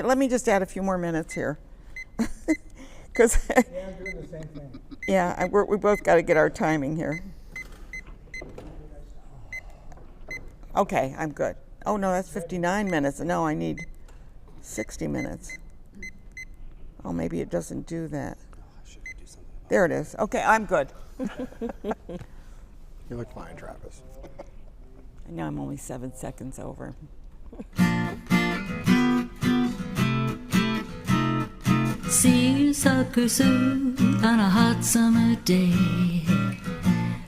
let me just add a few more minutes here. Because Yeah, I'm doing the same thing. yeah, we both got to get our timing here. Okay, I'm good. Oh no, that's 59 minutes. No, I need 60 minutes. Oh, maybe it doesn't do that. There it is. Okay, I'm good. You look fine, Travis. I know I'm only 7 seconds over. Seersucker soup on a hot summer day.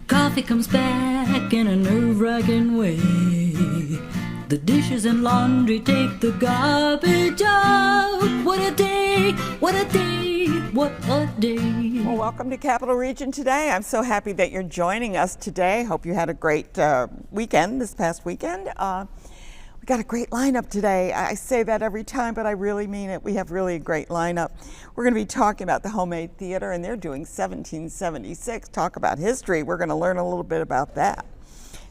Coffee comes back in a nerve-wracking way. The dishes and laundry take the garbage out. What a day, what a day, what a day. Well, welcome to Capital Region today. I'm so happy that you're joining us today. Hope you had a great weekend, this past weekend. We got a great lineup today. I say that every time, but I really mean it. We have really a great lineup. We're going to be talking about the Homemade Theater, and they're doing 1776. Talk about history. We're going to learn a little bit about that.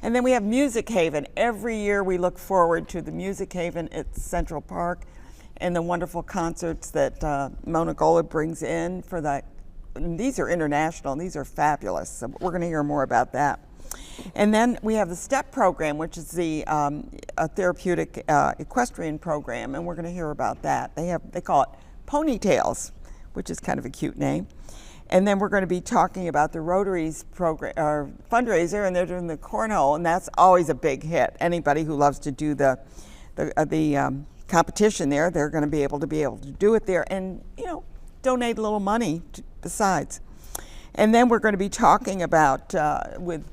And then we have Music Haven. Every year we look forward to the Music Haven at Central Park and the wonderful concerts that Mona Gola brings in for that. And these are international, and these are fabulous. So we're going to hear more about that. And then we have the STEP program, which is the a therapeutic equestrian program, and we're going to hear about that. They call it Ponytails, which is kind of a cute name. And then we're going to be talking about the Rotary's program, fundraiser, and they're doing the cornhole, and that's always a big hit. Anybody who loves to do the competition there, they're going to be able to do it there, and donate a little money besides. And then we're going to be talking about with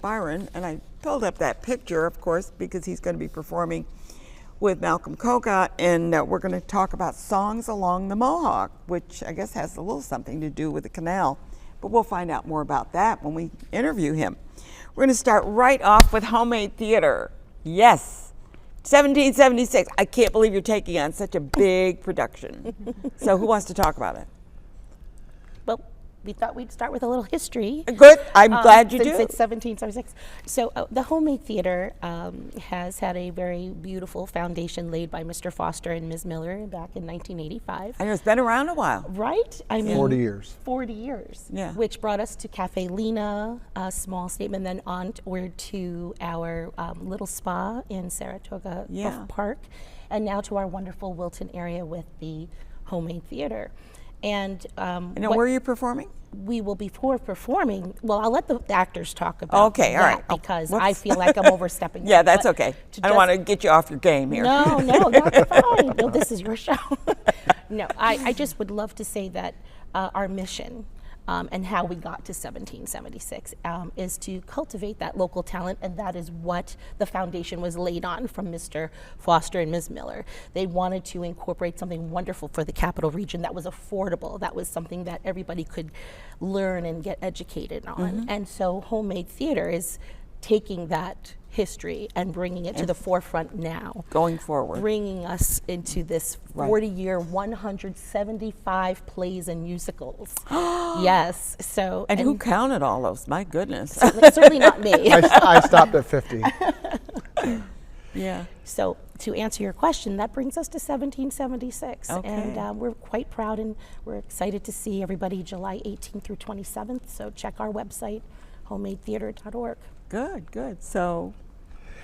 Byron, and I pulled up that picture, of course, because he's going to be performing with Malcolm Koga, and we're going to talk about Songs Along the Mohawk, which I guess has a little something to do with the canal, but we'll find out more about that when we interview him. We're going to start right off with Homemade Theater. Yes, 1776. I can't believe you're taking on such a big production. So who wants to talk about it? Well, we thought we'd start with a little history. Good. I'm glad you do. Since it's 1776. So the Homemade Theater has had a very beautiful foundation laid by Mr. Foster and Ms. Miller back in 1985. I know it's been around a while. Right? I mean, 40 years. 40 years. Yeah. Which brought us to Cafe Lena, a small statement, then onward to our little spa in Saratoga Park, and now to our wonderful Wilton area with the Homemade Theater. And where are you performing? We will be performing. Well, I'll let the actors talk about all right. Because I feel like I'm overstepping. Yeah, that's okay. I don't want to get you off your game here. No, that's fine. No, this is your show. No, I just would love to say that our mission and how we got to 1776 is to cultivate that local talent, and that is what the foundation was laid on from Mr. Foster and Ms. Miller. They wanted to incorporate something wonderful for the Capital Region that was affordable, that was something that everybody could learn and get educated on. And so Homemade Theater is taking that history and bringing it to the forefront now. Going forward. Bringing us into this 40-year, 175 plays and musicals. Yes. So. And who counted all those? My goodness. Certainly not me. I stopped at 50. Yeah. So to answer your question, that brings us to 1776. Okay. And we're quite proud, and we're excited to see everybody July 18th through 27th. So check our website, homemadetheater.org. Good. So,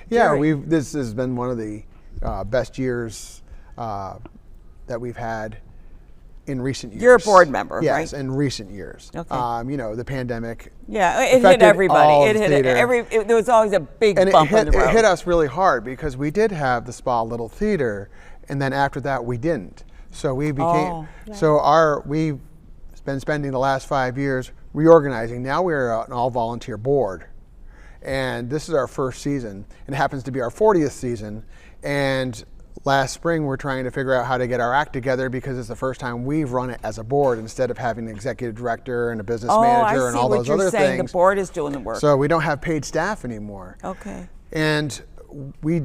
Yeah, Jerry. this has been one of the best years that we've had in recent years. You're a board member, right? Yes, in recent years. Okay. The pandemic. Yeah, it hit affected everybody. all It of hit theater. there was always a big And bump in the road. it hit us really hard because we did have the Spa Little Theater, and then after that we didn't. So we became we've been spending the last 5 years reorganizing. Now we're an all-volunteer board, and this is our first season. It happens to be our 40th season, and last spring we're trying to figure out how to get our act together because it's the first time we've run it as a board instead of having an executive director and a business manager and all those other what you're saying. things. The board is doing the work. So we don't have paid staff anymore. Okay. And we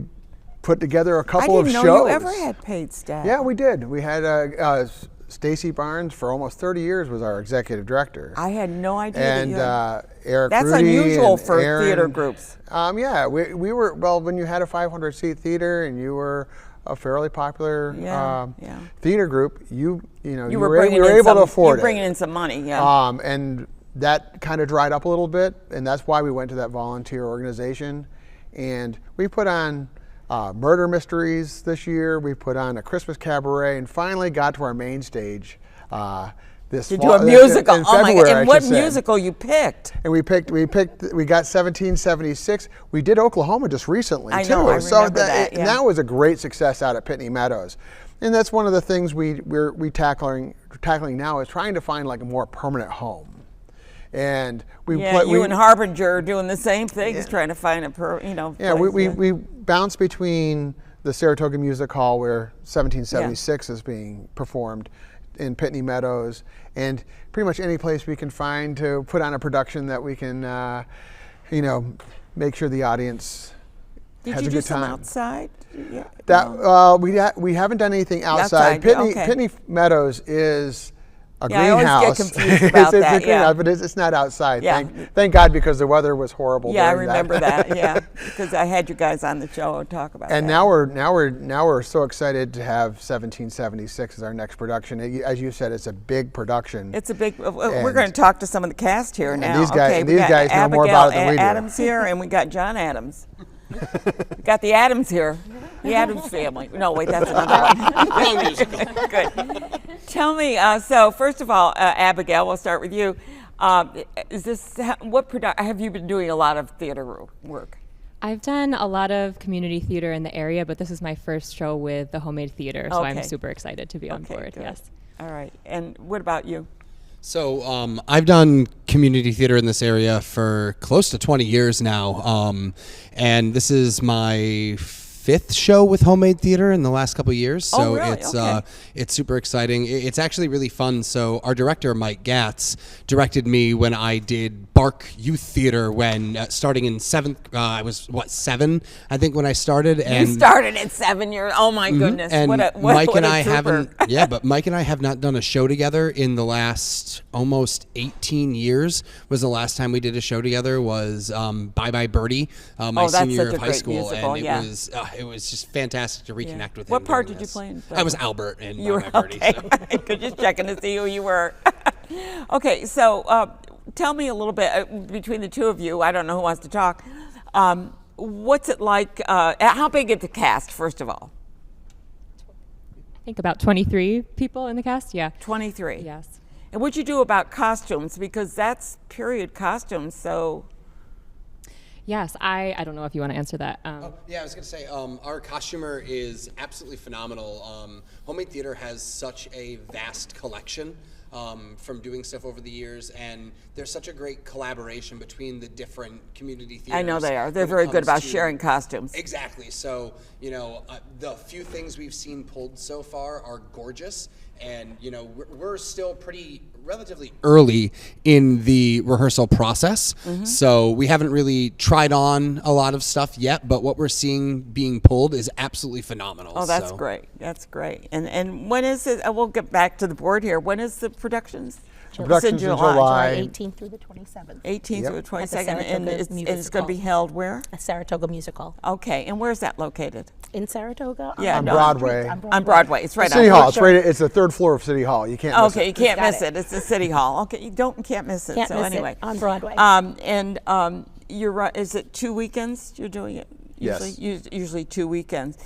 put together a couple of shows. I didn't know you ever had paid staff. Yeah, we did. We had Stacy Barnes for almost 30 years was our executive director. I had no idea. And Eric That's Rudy unusual and for Aaron. theater groups. Yeah, we were, well, when you had a 500-seat theater and you were a fairly popular Yeah. theater group, you were were bringing in able some, to afford you're bringing it. in some money, yeah. And that kind of dried up a little bit, and that's why we went to that volunteer organization. And we put on murder mysteries this year. We put on a Christmas cabaret, and finally got to our main stage this to fall, do a musical. in Oh my February, God! I And what should say. musical you picked? And we got 1776. We did Oklahoma just recently I too. know, I So remember that, and yeah. that was a great success out at Pitney Meadows. And that's one of the things we're tackling now, is trying to find like a more permanent home. And You and Harbinger are doing the same things, trying to find a place, we bounce between the Saratoga Music Hall, where 1776 is being performed, in Pitney Meadows, and pretty much any place we can find to put on a production that we can, make sure the audience Did has you a do good some time. outside? Yeah. That we haven't done anything outside. Outside, okay. Pitney Meadows is a Yeah, I always greenhouse. get confused about it's that, a greenhouse, yeah. but it's not outside. Yeah. Thank God, because the weather was horrible. Yeah, I during remember that. Yeah, because I had you guys on the show and talk about And that. now we're so excited to have 1776 as our next production. As you said, it's a big production. It's a big. We're And- going to talk to some of the cast here now. these guys- okay, and we these got guys know more Abigail about it than we do. Adams here, and we got John Adams. We got the Adams here, the Adams family. No, wait, that's another one. Good. Tell me. So first of all, Abigail, we'll start with you. Is this have you been doing a lot of theater work? I've done a lot of community theater in the area, but this is my first show with the Homemade Theater, so I'm Okay. super excited to be on Okay, board. good. Yes. All right. And what about you? So I've done community theater in this area for close to 20 years now, and this is my fifth show with Homemade Theater in the last couple of years. So Oh, really? Okay. it's super exciting. It's actually really fun. So our director, Mike Gatz, directed me when I did Bark Youth Theater when starting in seventh. I was 7, I think, when I started. And You started at 7 years. Oh my goodness! and what Mike what and a I trooper. haven't. Yeah, but Mike and I have not done a show together in the last almost 18 years. Was the last time we did a show together was Bye Bye Birdie, my Oh, that's senior such a of high great school, musical, and yeah. it was just fantastic to reconnect with him. What part during did you this. play in I was Albert in You were Bye Bye Birdie. okay. So. Good, just checking to see who you were. Okay, so tell me a little bit between the two of you. I don't know who wants to talk. What's it like? How big is the cast, first of all? I think about 23 people in the cast. Yeah. 23. Yes. And what'd you do about costumes? Because that's period costumes. So Yes. I don't know if you want to answer that. Yeah, I was going to say, our costumer is absolutely phenomenal. Homemade Theater has such a vast collection from doing stuff over the years, and there's such a great collaboration between the different community theaters. I know they are. They're when it very good comes about to- sharing costumes. Exactly. So, the few things we've seen pulled so far are gorgeous. And, we're still relatively early in the rehearsal process. Mm-hmm. So we haven't really tried on a lot of stuff yet, but what we're seeing being pulled is absolutely phenomenal. Oh, that's So- great. That's great. And when is it? We'll get back to the board here. When is the productions? Production's in July. July. 18th through the 27th. 18th Yep. through the At the 22nd, and Saratoga it's Music going to be Hall. held where? A Saratoga Music Hall Okay, and where's that located? in Saratoga. Yeah, On no, Broadway. On Broadway. It's right City on. Hall. It's the third floor of City Hall. You can't miss Okay, it. you can't Got miss it. it. It's the City Hall. Okay, you can't miss it. Can't so miss it. anyway, On Broadway. And you're right. Is it 2 weekends? You're doing it usually. Yes. Usually 2 weekends.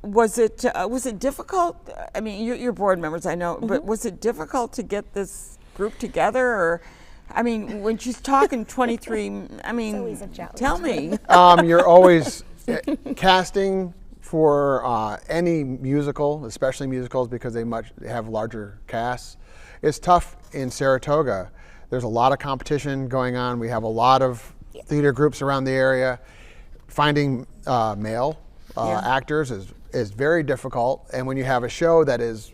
Was it difficult? I mean, you're board members, I know, but was it difficult to get this group together, or? I mean, when she's talking 23, I mean, always a challenge. tell me. You're always casting for any musical, especially musicals, because they have larger casts. It's tough in Saratoga. There's a lot of competition going on. We have a lot of theater groups around the area. Finding male actors is very difficult, and when you have a show that is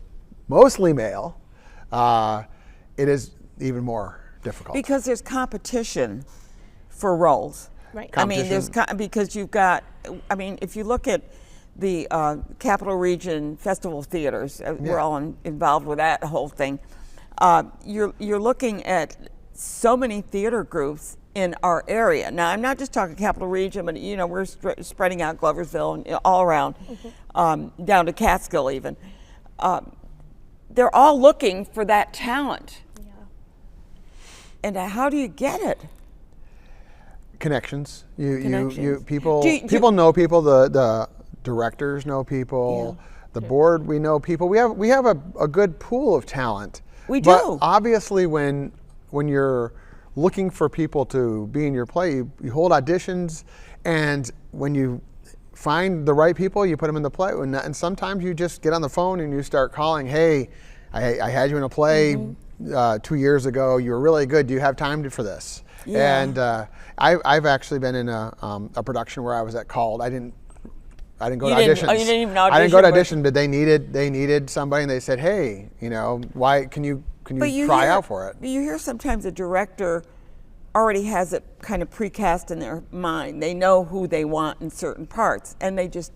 mostly male, it is even more difficult. Because there's competition for roles. Right. I mean, because you've got. I mean, if you look at the Capital Region Festival Theaters, we're all involved with that whole thing. You're looking at so many theater groups in our area. Now, I'm not just talking Capital Region, but you know, we're spreading out Gloversville and all around, down to Catskill even. They're all looking for that talent. Yeah. And how do you get it? Connections. Connections. People Do you- people know people. The directors know people. Yeah. The board, we know people. We have a good pool of talent. We But do. obviously, when you're looking for people to be in your play, you hold auditions, and when you find the right people, you put them in the play. And sometimes you just get on the phone and you start calling. Hey, I had you in a play 2 years ago. You were really good. Do you have time for this? Yeah. And I've actually been in a production where I was called. I didn't go You to didn't- auditions. oh, you didn't even I didn't go to audition, but- audition, but they needed somebody, and they said, "Hey, you know, why can you try out for it?" But you hear sometimes a director already has it kind of precast in their mind. They know who they want in certain parts, and they just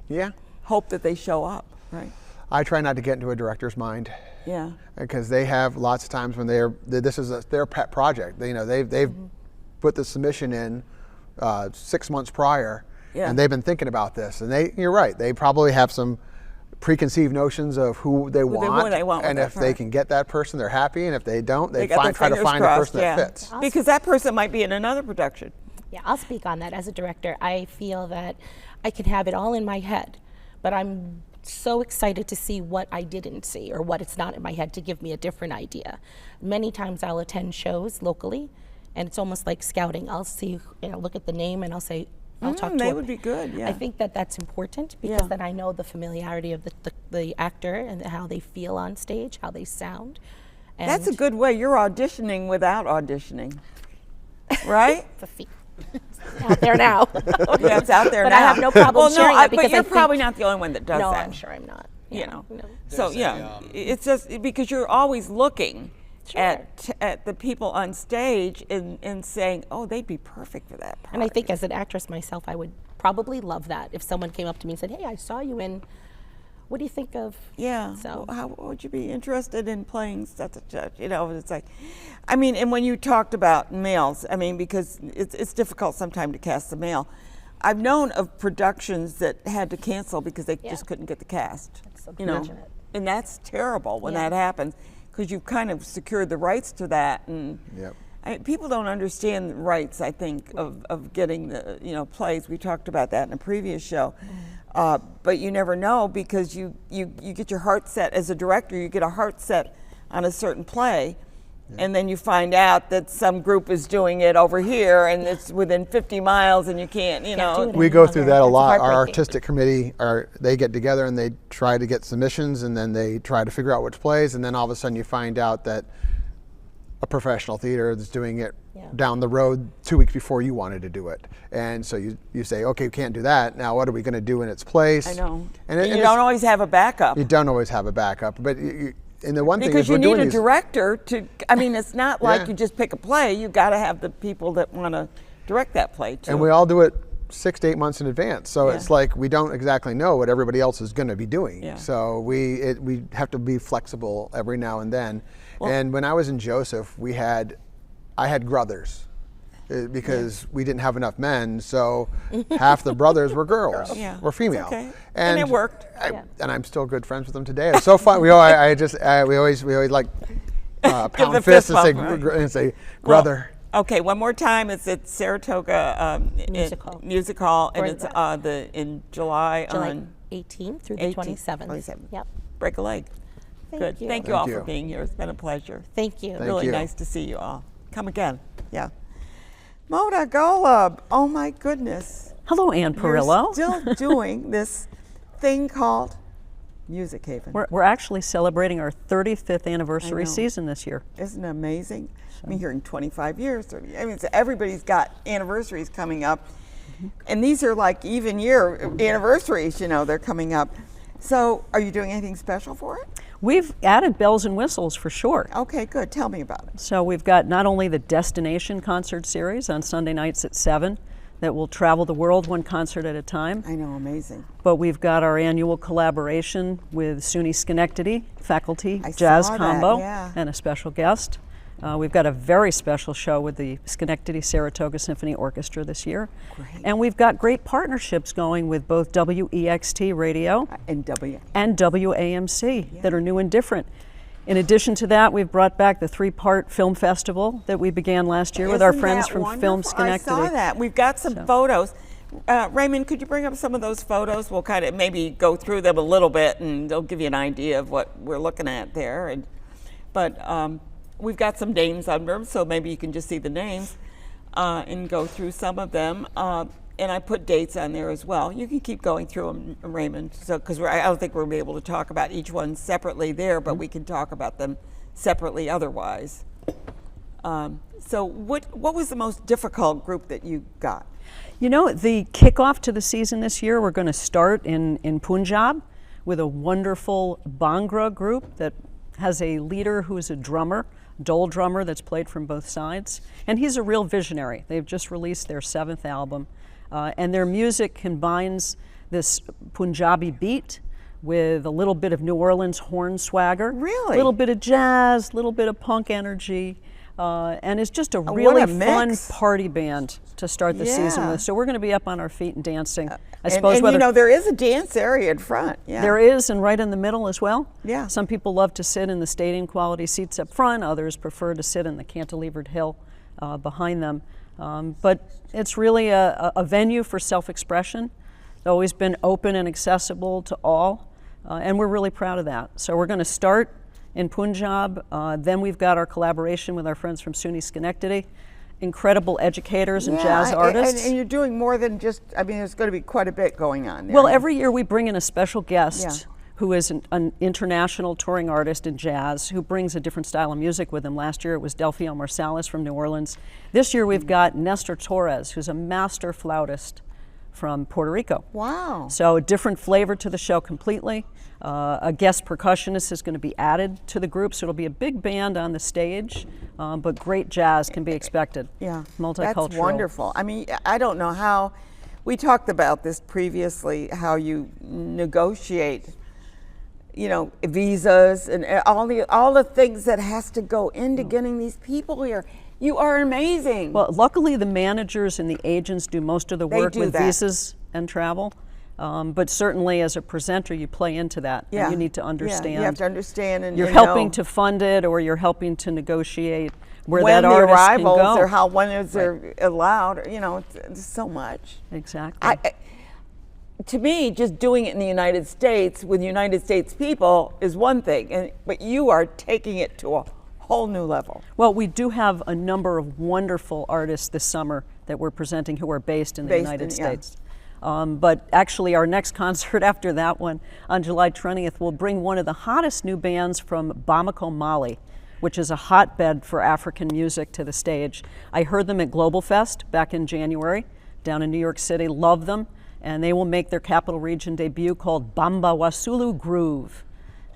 Yeah, hope that they show up, right? I try not to get into a director's mind Yeah. because they have lots of times when this is their pet project. They've put the submission in 6 months prior, Yeah. and they've been thinking about this. And you're right, they probably have some preconceived notions of who they want, want with and that if they part. can get that person, they're happy. And if they don't, they got their try to fingers find a crossed, person yeah. that fits. Because that person might be in another production. Yeah, I'll speak on that. As a director, I feel that I can have it all in my head, but I'm so excited to see what I didn't see or what it's not in my head to give me a different idea. Many times I'll attend shows locally, and it's almost like scouting. I'll see, look at the name, and I'll say, I'll talk to they a- would be good, yeah. I think that that's important because Yeah. then I know the familiarity of the actor and how they feel on stage, how they sound. And That's a good way. You're auditioning without auditioning, right? the fee. Out there now. Yeah, it's out there But now. I have no problem well, no, sharing that because but you're I think- probably not the only one that does No, that. I'm sure I'm not. You Yeah, know. no. So There's yeah, it's just because you're always looking Sure. at the people on stage and saying, oh, they'd be perfect for that part. And I think as an actress myself, I would probably love that if someone came up to me and said, "Hey, I saw you in. What do you think of?" Yeah. So How would you be interested in playing such a judge? You know, it's like, I mean, and when you talked about males, I mean, because it's difficult sometimes to cast a male. I've known of productions that had to cancel because they Yeah. just couldn't get the cast. That's you know, unfortunate. and that's terrible when Yeah. that happens because you've kind of secured the rights to that, and Yep. people don't understand the rights. I think of getting the plays. We talked about that in a previous show. But you never know because you get your heart set as a director. You get a heart set on a certain play, and then you find out that some group is doing it over here, and it's within 50 miles, and you can't. You Can't do know. it We go through that a That's lot. Our heartbreaking. artistic committee, they get together and they try to get submissions, and then they try to figure out which plays, and then all of a sudden you find out that a professional theater is doing it Yeah. down the road 2 weeks before you wanted to do it. And so you say, okay, we can't do that. Now what are we going to do in its place? I know. And, And and you it's- don't always have a backup. You don't always have a backup. But and the one thing Because is you we're need doing a these, director to. I mean, it's not like Yeah. you just pick a play. You got to have the people that want to direct that play too. and we all do it 6 to 8 months in advance. So Yeah. it's like we don't exactly know what everybody else is going to be doing. Yeah. So we have to be flexible every now and then. And when I was in Joseph, I had brothers because we didn't have enough men. So half the brothers were girls, Yeah. were female. It's okay. And it worked. And I'm still good friends with them today. It's so fun. We always like pound the fists fist and say bump, right? and say Well, brother. okay, one more time. It's at Saratoga Music Hall, and For it's in July, July on 18th through the 18th, 27th. Yep. Break a leg. Thank Good. you. Thank you Thank all for you. being here. It's been a pleasure. Thank you. Thank Really you. nice to see you all. Come again. Yeah. Mona Golub. Oh my goodness. Hello, Ann Perillo. You're still doing this thing called Music Haven. We're actually celebrating our 35th anniversary know. season this year. Isn't it amazing? I mean, hearing 25 years, 30. I mean, everybody's got anniversaries coming up, and these are like even year anniversaries. They're coming up. So, are you doing anything special for it? We've added bells and whistles for sure. Okay, good. Tell me about it. So we've got not only the Destination concert series on Sunday nights at 7 that will travel the world one concert at a time, I know, amazing. but we've got our annual collaboration with SUNY Schenectady faculty I jazz saw that, combo yeah. and a special guest. We've got a very special show with the Schenectady Saratoga Symphony Orchestra this year. Great. And we've got great partnerships going with both WEXT Radio And and WAMC that are new and different. In addition to that, we've brought back the 3-part film festival that we began last year with our Isn't friends that from wonderful? Film Schenectady. I saw that. We've got some photos. Raymond, could you bring up some of those photos? We'll kind of maybe go through them a little bit, and they'll give you an idea of what we're looking at there. But we've got some names under them, so maybe you can just see the names and go through some of them. And I put dates on there as well. You can keep going through them, Raymond, because I don't think we'll be able to talk about each one separately there, but we can talk about them separately otherwise. So what was the most difficult group that you got? You know, the kickoff to the season this year, we're going to start in Punjab with a wonderful Bhangra group that has a leader who is a drummer, dole drummer that's played from both sides. And he's a real visionary. They've just released their 7th album. And their music combines this Punjabi beat with a little bit of New Orleans horn swagger. Really? A little bit of jazz, a little bit of punk energy. And it's just a really fun mix. party band to start the season Yeah. with. So we're going to be up on our feet and dancing. I And you know, there is a dance area in front. Yeah. there is, and right in the middle as well. Yeah. Some people love to sit in the stadium quality seats up front. Others prefer to sit in the cantilevered hill behind them. But it's really a venue for self-expression. It's always been open and accessible to all, and we're really proud of that. So we're going to start in Punjab. Then we've got our collaboration with our friends from SUNY Schenectady, incredible educators and jazz artists. And you're doing more than just, I mean, there's going to be quite a bit going on there. Well, every year we bring in a special guest Yeah. who is an international touring artist in jazz who brings a different style of music with him. Last year it was Delfino Marsalis from New Orleans. This year we've got Nestor Torres, who's a master flautist from Puerto Rico. Wow. So a different flavor to the show completely. A guest percussionist is going to be added to the group, so it'll be a big band on the stage, but great jazz can be expected. Yeah. Multicultural. That's wonderful. I mean, I don't know how, we talked about this previously, how you negotiate, you know, visas and all the things that has to go into getting these people here. You are amazing. Well, luckily the managers and the agents do most of the They work do with that. visas and travel. But certainly as a presenter, you play into that. Yeah. And you need to Yeah, understand. you have to understand and You're you helping know to fund it, or you're helping to negotiate where when that the artist arrivals can go. or how when is they're allowed. You know, it's so much. Exactly. To me, just doing it in the United States with United States people is one thing, but you are taking it to a whole new level. Well, we do have a number of wonderful artists this summer that we're presenting who are based in the United States. But actually, our next concert after that one on July 20th will bring one of the hottest new bands from Bamako, Mali, which is a hotbed for African music, to the stage. I heard them at Global Fest back in January down in New York City, love them, and they will make their Capital Region debut called Bamba Wasulu Groove.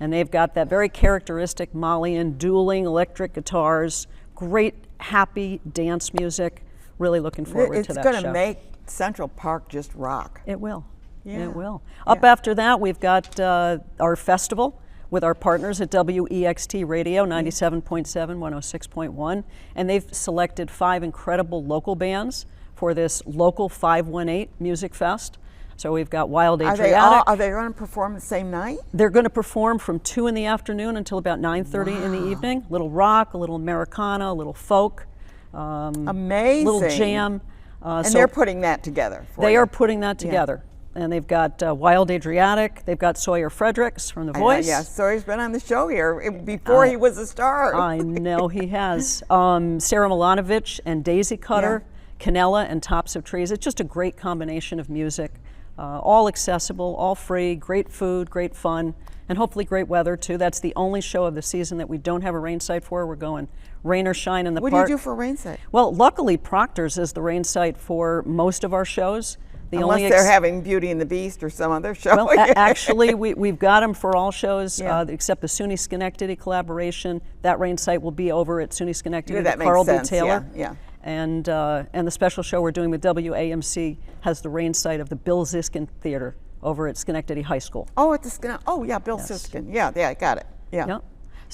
And they've got that very characteristic Malian dueling electric guitars, great happy dance music. Really looking forward to that show. It's going to make Central Park just rock. It will. Yeah. It will. Up after that, we've got our festival with our partners at WEXT Radio, 97.7, 106.1. And they've selected 5 incredible local bands for this local 518 Music Fest. So we've got Wild Adriatic. Are they going to perform the same night? They're going to perform from 2 in the afternoon until about 9:30 in the evening. A little rock, a little Americana, a little folk. Amazing. Little jam. And so they're putting that together for they you. are putting that together. And they've got Wild Adriatic. They've got Sawyer Fredericks from The I know, Voice. yeah, Sawyer's been on the show here before he was a star. I know he has. Sarah Milanovic and Daisy Cutter, Canella and Tops of Trees. It's just a great combination of music. All accessible, all free, great food, great fun, and hopefully great weather too. That's the only show of the season that we don't have a rain site for. We're going rain or shine in the What park. do you do for rain site? Well, luckily Proctor's is the rain site for most of our shows. The Unless only they're having Beauty and the Beast or some other show. Well, actually, we've got them for all shows Yeah. except the SUNY Schenectady collaboration. That rain site will be over at SUNY Schenectady. Yeah, that with makes Carl B. sense. Taylor. Yeah. And the special show we're doing with WAMC has the rain site of the Bill Ziskin Theater over at Schenectady High School. Oh, at the Bill Siskin. Yeah, I got it. Yeah. Yep.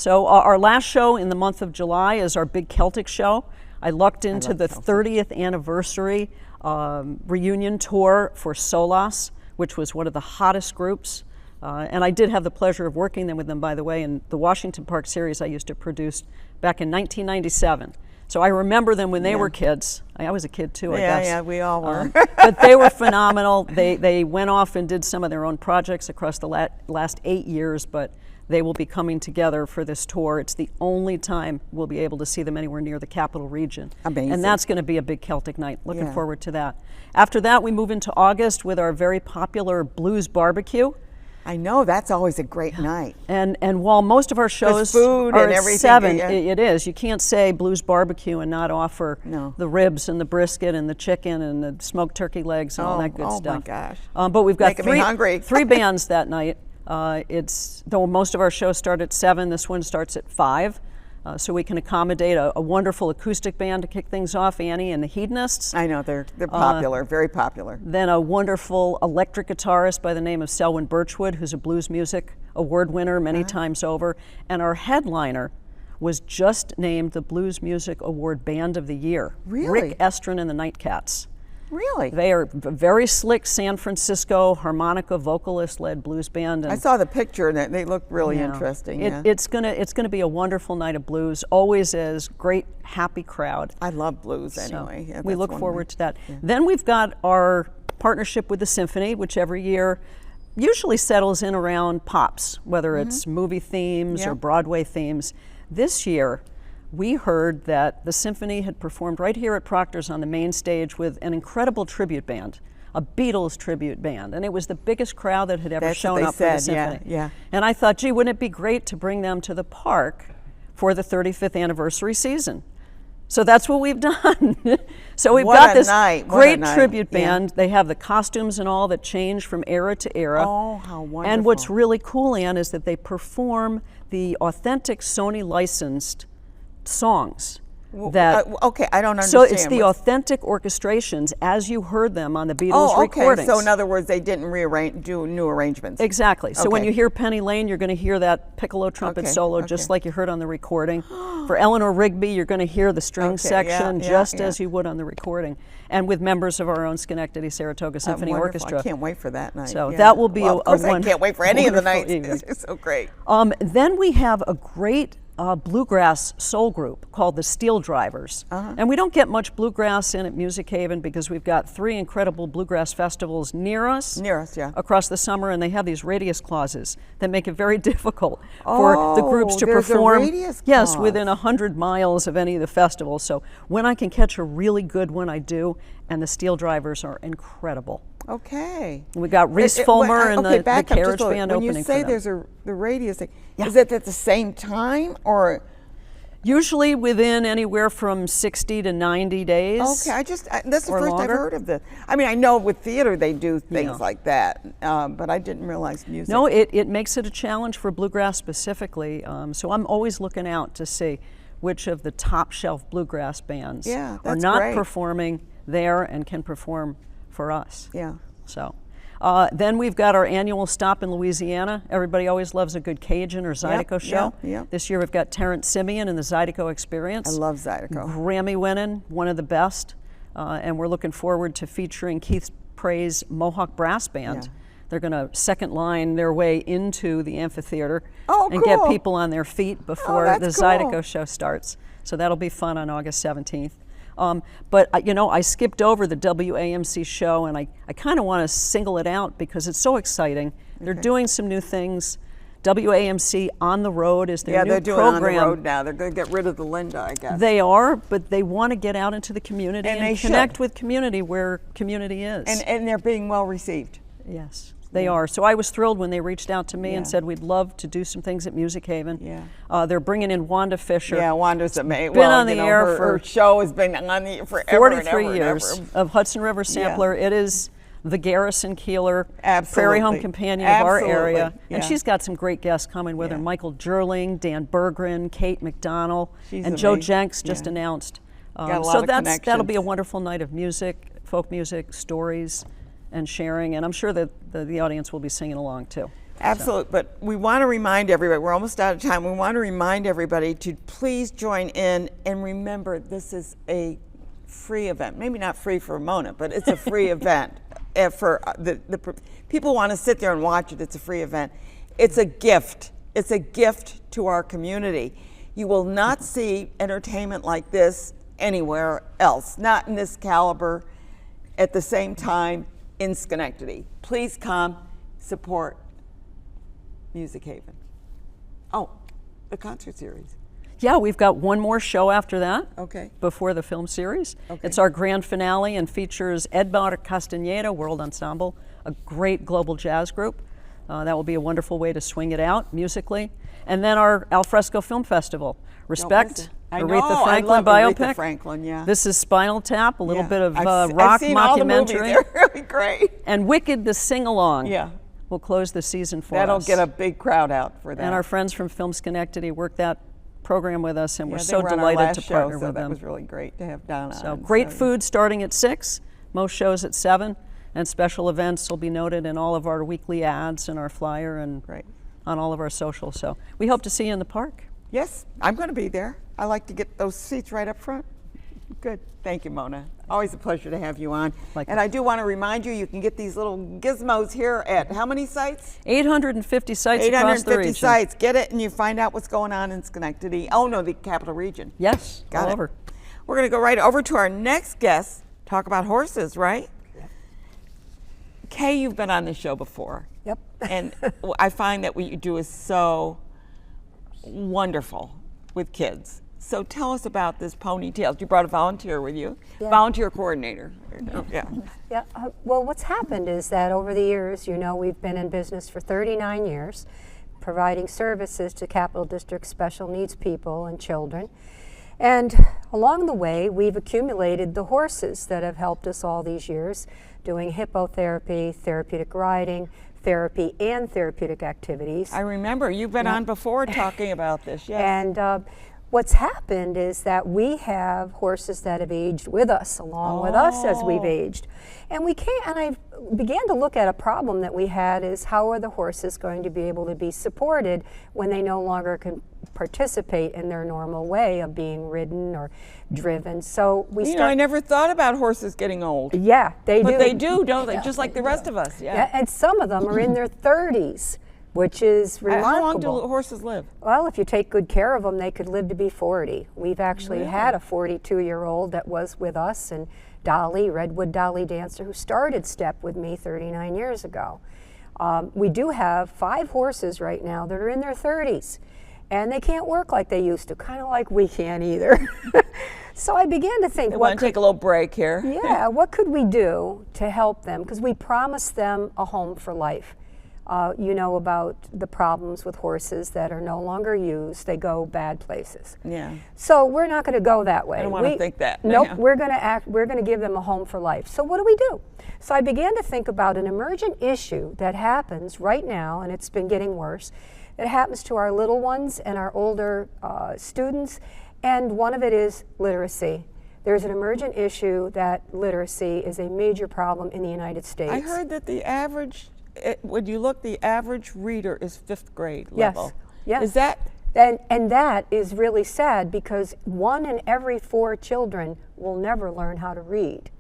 So our last show in the month of July is our big Celtic show. I lucked into the 30th anniversary reunion tour for Solas, which was one of the hottest groups. And I did have the pleasure of working with them, by the way, in the Washington Park series I used to produce back in 1997. So I remember them when they were kids. I was a kid too, I guess. Yeah, we all were. But they were phenomenal. They went off and did some of their own projects across the last 8 years, but they will be coming together for this tour. It's the only time we'll be able to see them anywhere near the Capital Region. Amazing. And that's going to be a big Celtic night. Looking forward to that. After that, we move into August with our very popular Blues Barbecue. I know, that's always a great night. And while most of our shows food are and at everything, 7, yeah. it is. You can't say Blues Barbecue and not offer the ribs and the brisket and the chicken and the smoked turkey legs and all that good stuff. Oh my gosh. But we've got Making me hungry. three bands that night. Though most of our shows start at 7, this one starts at 5. So we can accommodate a wonderful acoustic band to kick things off, Annie and the Hedonists. I know, they're popular, very popular. Then a wonderful electric guitarist by the name of Selwyn Birchwood, who's a blues music award winner many times over. And our headliner was just named the Blues Music Award Band of the Year. Really? Rick Estrin and the Nightcats. Really? They are a very slick San Francisco harmonica vocalist-led blues band. And I saw the picture and they look really interesting. It's gonna be a wonderful night of blues. Always is. Great, happy crowd. I love blues So anyway. Yeah, we that's look one of forward my- to that. Then we've got our partnership with the Symphony, which every year usually settles in around pops, whether it's movie themes or Broadway themes. This year, we heard that the Symphony had performed right here at Proctor's on the main stage with an incredible tribute band, a Beatles tribute band, and it was the biggest crowd that had ever That's what shown they up for the said, yeah, Symphony. yeah. And I thought, gee, wouldn't it be great to bring them to the park for the 35th anniversary season? So that's what we've done. So we've What got a this night, what a great night, tribute yeah. band. They have the costumes and all that change from era to era. Oh, how wonderful. And what's really cool, Ann, is that they perform the authentic Sony licensed songs. Okay, I don't understand. So it's the What's- authentic orchestrations as you heard them on the Beatles Oh, okay. recordings. So in other words, they didn't do new arrangements. Exactly. So when Okay. you hear Penny Lane, you're going to hear that piccolo trumpet Okay, solo okay. just like you heard on the recording. For Eleanor Rigby, you're going to hear the string Okay, section yeah, just yeah. as you would on the recording. And with members of our own Schenectady Saratoga Symphony Wonderful. Orchestra. I can't wait for that night. So yeah. that will be Well, a of course, I one- can't wait for any of the wonderful nights. evening. It's so great. Then we have a great bluegrass soul group called the Steel Drivers. And we don't get much bluegrass in at Music Haven because we've got 3 incredible bluegrass festivals near us. Near us, yeah. Across the summer, and they have these radius clauses that make it very difficult for the groups to there's a perform. radius Yes, clause. within 100 miles of any of the festivals. So when I can catch a really good one, I do. And the Steel Drivers are incredible. Okay. We got Reese Fulmer and okay, the back up just Carriage a little. Band When opening you for say them. there's the radius thing, Yeah. is it at the same time or? Usually within anywhere from 60 to 90 days. Okay, that's the Or first longer. I've heard of this. I mean, I know with theater they do things Yeah. like that, but I didn't realize music. No, it makes it a challenge for bluegrass specifically. So I'm always looking out to see which of the top shelf bluegrass bands Yeah, are that's not great. performing there and can perform for us. Yeah. So then we've got our annual stop in Louisiana. Everybody always loves a good Cajun or Zydeco show. yep. This year we've got Terrence Simeon and the Zydeco Experience. I love Zydeco. Grammy winning, one of the best. And we're looking forward to featuring Keith Pray's Mohawk Brass Band. Yeah. They're going to second line their way into the amphitheater and cool. get people on their feet before the that's cool. Zydeco show starts. So that'll be fun on August 17th. But I skipped over the WAMC show, and I kind of want to single it out because it's so exciting. They're doing some new things. WAMC On the Road is their Yeah, new they're doing program. On the Road now. They're going to get rid of the Linda, I guess. They are, but they want to get out into the community And and they connect should. with community where community is. and they're being well received. Yes, they are. So I was thrilled when they reached out to me and Yeah. said we'd love to do some things at Music Haven. Yeah. They're bringing in Wanda Fisher. Yeah, Wanda's amazing. been on the air her, for her show has been on the forever 43 and ever years and ever. of Hudson River Sampler. It is the Garrison Keeler Absolutely. Prairie Home Companion of our Absolutely. area. Yeah. And she's got some great guests coming with her. Yeah. Michael Jerling, Dan Berggren, Kate McDonald, She's and Joe amazing. Jenks just Yeah. announced. Got a lot so of that'll be a connections. wonderful night of music, folk music, stories, and sharing. And I'm sure that the audience will be singing along too. Absolutely, but we want to remind everybody, we're almost out of time, we want to remind everybody to please join in, and remember this is a free event. Maybe not free for Mona, but it's a free event. For people want to sit there and watch it, it's a free event. It's a gift. It's a gift to our community. You will not see entertainment like this anywhere else, not in this caliber, at the same time in Schenectady. Please come support Music Haven. Oh, the concert series. Yeah, we've got one more show after that. Okay. Before the film series. Okay. It's our grand finale and features Edmar Castaneda World Ensemble, a great global jazz group. That will be a wonderful way to swing it out musically. And then our Alfresco Film Festival. Respect, I know, Aretha I Franklin love biopic. Aretha Franklin, yeah. This is Spinal Tap, a little Yeah. bit of I've rock seen all the movies. mockumentary. They're really great. And Wicked the Sing-Along. Yeah. Will close the season for That'll us. get a big crowd out for that. And our friends from Film Schenectady worked that program with us, and Yeah, we're they so were on our delighted last to show, partner so with that them. was really great to have Donna So on. great food starting at 6, most shows at 7, and special events will be noted in all of our weekly ads and our flyer and Right. on all of our socials. So we hope to see you in the park. Yes, I'm going to be there. I like to get those seats right up front. Good. Thank you, Mona. Always a pleasure to have you on. Likewise. And I do want to remind you, you can get these little gizmos here at how many sites? 850 sites across the 850 region. sites. Get it and you find out what's going on in Schenectady. Oh, no, the capital region. Yes, Got all it. over. We're going to go right over to our next guest, talk about horses, right? Kay, you've been on this show before. Yep. And I find that what you do is so wonderful with kids. So tell us about this Ponytails. You brought a volunteer with you, Yeah. volunteer coordinator. Yeah. Yeah. Well, what's happened is that over the years, you know, we've been in business for 39 years, providing services to Capital District special needs people and children. And along the way, we've accumulated the horses that have helped us all these years, doing hippotherapy, therapeutic riding, therapy and therapeutic activities. I remember you've been on before talking about this. Yes. And what's happened is that we have horses that have aged with us, along with us as we've aged. And we can't, and I began to look at a problem that we had is how are the horses going to be able to be supported when they no longer can participate in their normal way of being ridden or driven. So we you know, I never thought about horses getting old. Yeah, they do. But they do, don't they? Just like the rest of us. Yeah. Yeah, and some of them are in their 30s, which is remarkable. How long do horses live? Well, if you take good care of them, they could live to be 40. We've actually had a 42-year-old that was with us, and Dolly, Redwood Dolly Dancer, who started STEP with me 39 years ago. We do have 5 horses right now that are in their 30s, and they can't work like they used to, kind of like we can't either. So I began to think, I want to take a little break here. yeah, what could we do to help them? Because we promised them a home for life. You know about the problems with horses that are no longer used. They go bad places. Yeah. So we're not going to go that way. I don't want to think that. Nope. Yeah. We're going to give them a home for life. So what do? So I began to think about an emergent issue that happens right now, and it's been getting worse. It happens to our little ones and our older students, and one of it is literacy. There's an emergent issue that literacy is a major problem in the United States. I heard that the average, when you look, the average reader is 5th grade level. Yes. Is that? And that is really sad because 1 in every 4 children will never learn how to read.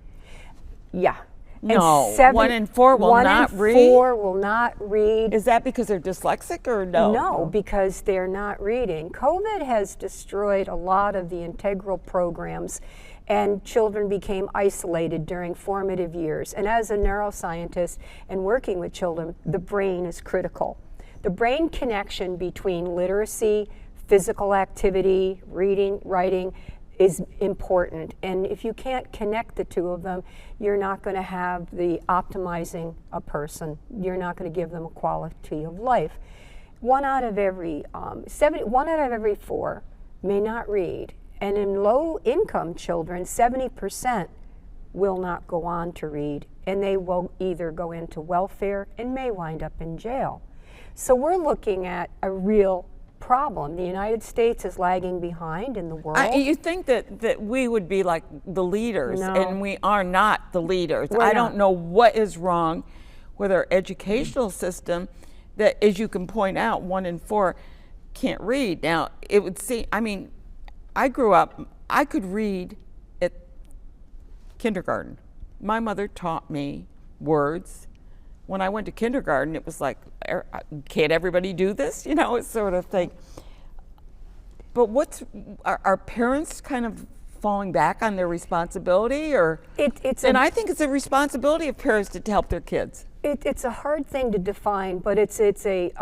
Yeah. No, And 1 in 4 will not read? 1 in 4 will not read. Is that because they're dyslexic or no? No, because they're not reading. COVID has destroyed a lot of the integral programs, and children became isolated during formative years. And as a neuroscientist and working with children, the brain is critical. The brain connection between literacy, physical activity, reading, writing is important. And if you can't connect the two of them, you're not going to have the optimizing a person. You're not going to give them a quality of life. 1 out of every 4 may not read. And in low-income children, 70% will not go on to read, and they will either go into welfare and may wind up in jail. So we're looking at a real problem. The United States is lagging behind in the world. You think that we would be like the leaders, No. and we are not the leaders. We're I not. don't know what is wrong with our educational system that, as you can point out, 1 in 4 can't read. Now, it would seem, I mean, I grew up, I could read at kindergarten. My mother taught me words. When I went to kindergarten, it was like, can't everybody do this? You know, it's sort of thing. But are parents kind of falling back on their responsibility, or? I think it's a responsibility of parents to help their kids. It's a hard thing to define, but it's a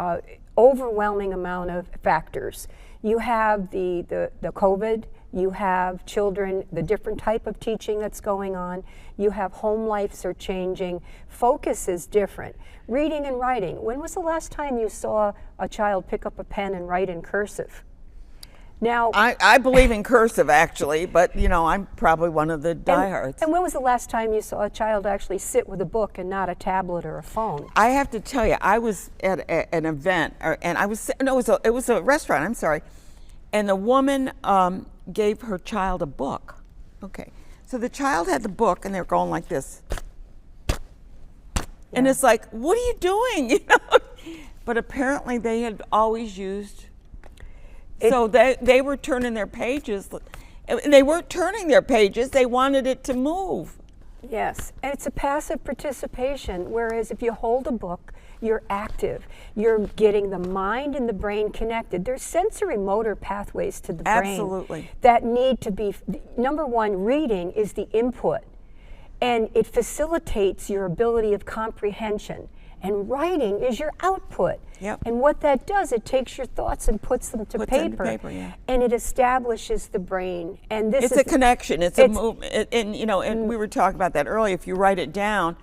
overwhelming amount of factors. You have the COVID, you have children, the different type of teaching that's going on, you have home lives are changing, focus is different. Reading and writing, when was the last time you saw a child pick up a pen and write in cursive? Now, I believe in cursive, actually, but you know, I'm probably one of the diehards. And when was the last time you saw a child actually sit with a book and not a tablet or a phone? I have to tell you, I was at an event, and it was a restaurant. I'm sorry, and the woman gave her child a book. Okay, so the child had the book, and they're going like this, and it's like, what are you doing? You know, but apparently they had always used. So they were turning their pages, and they weren't turning their pages, they wanted it to move. Yes, and it's a passive participation, whereas if you hold a book, you're active. You're getting the mind and the brain connected. There's sensory motor pathways to the brain. Absolutely. That need to be, number one, reading is the input, and it facilitates your ability of comprehension. And writing is your output. Yep. And what that does, it takes your thoughts and puts them to paper. And it establishes the brain. And this It's a connection. It's a movement. And you know, and we were talking about that earlier. If you write it down,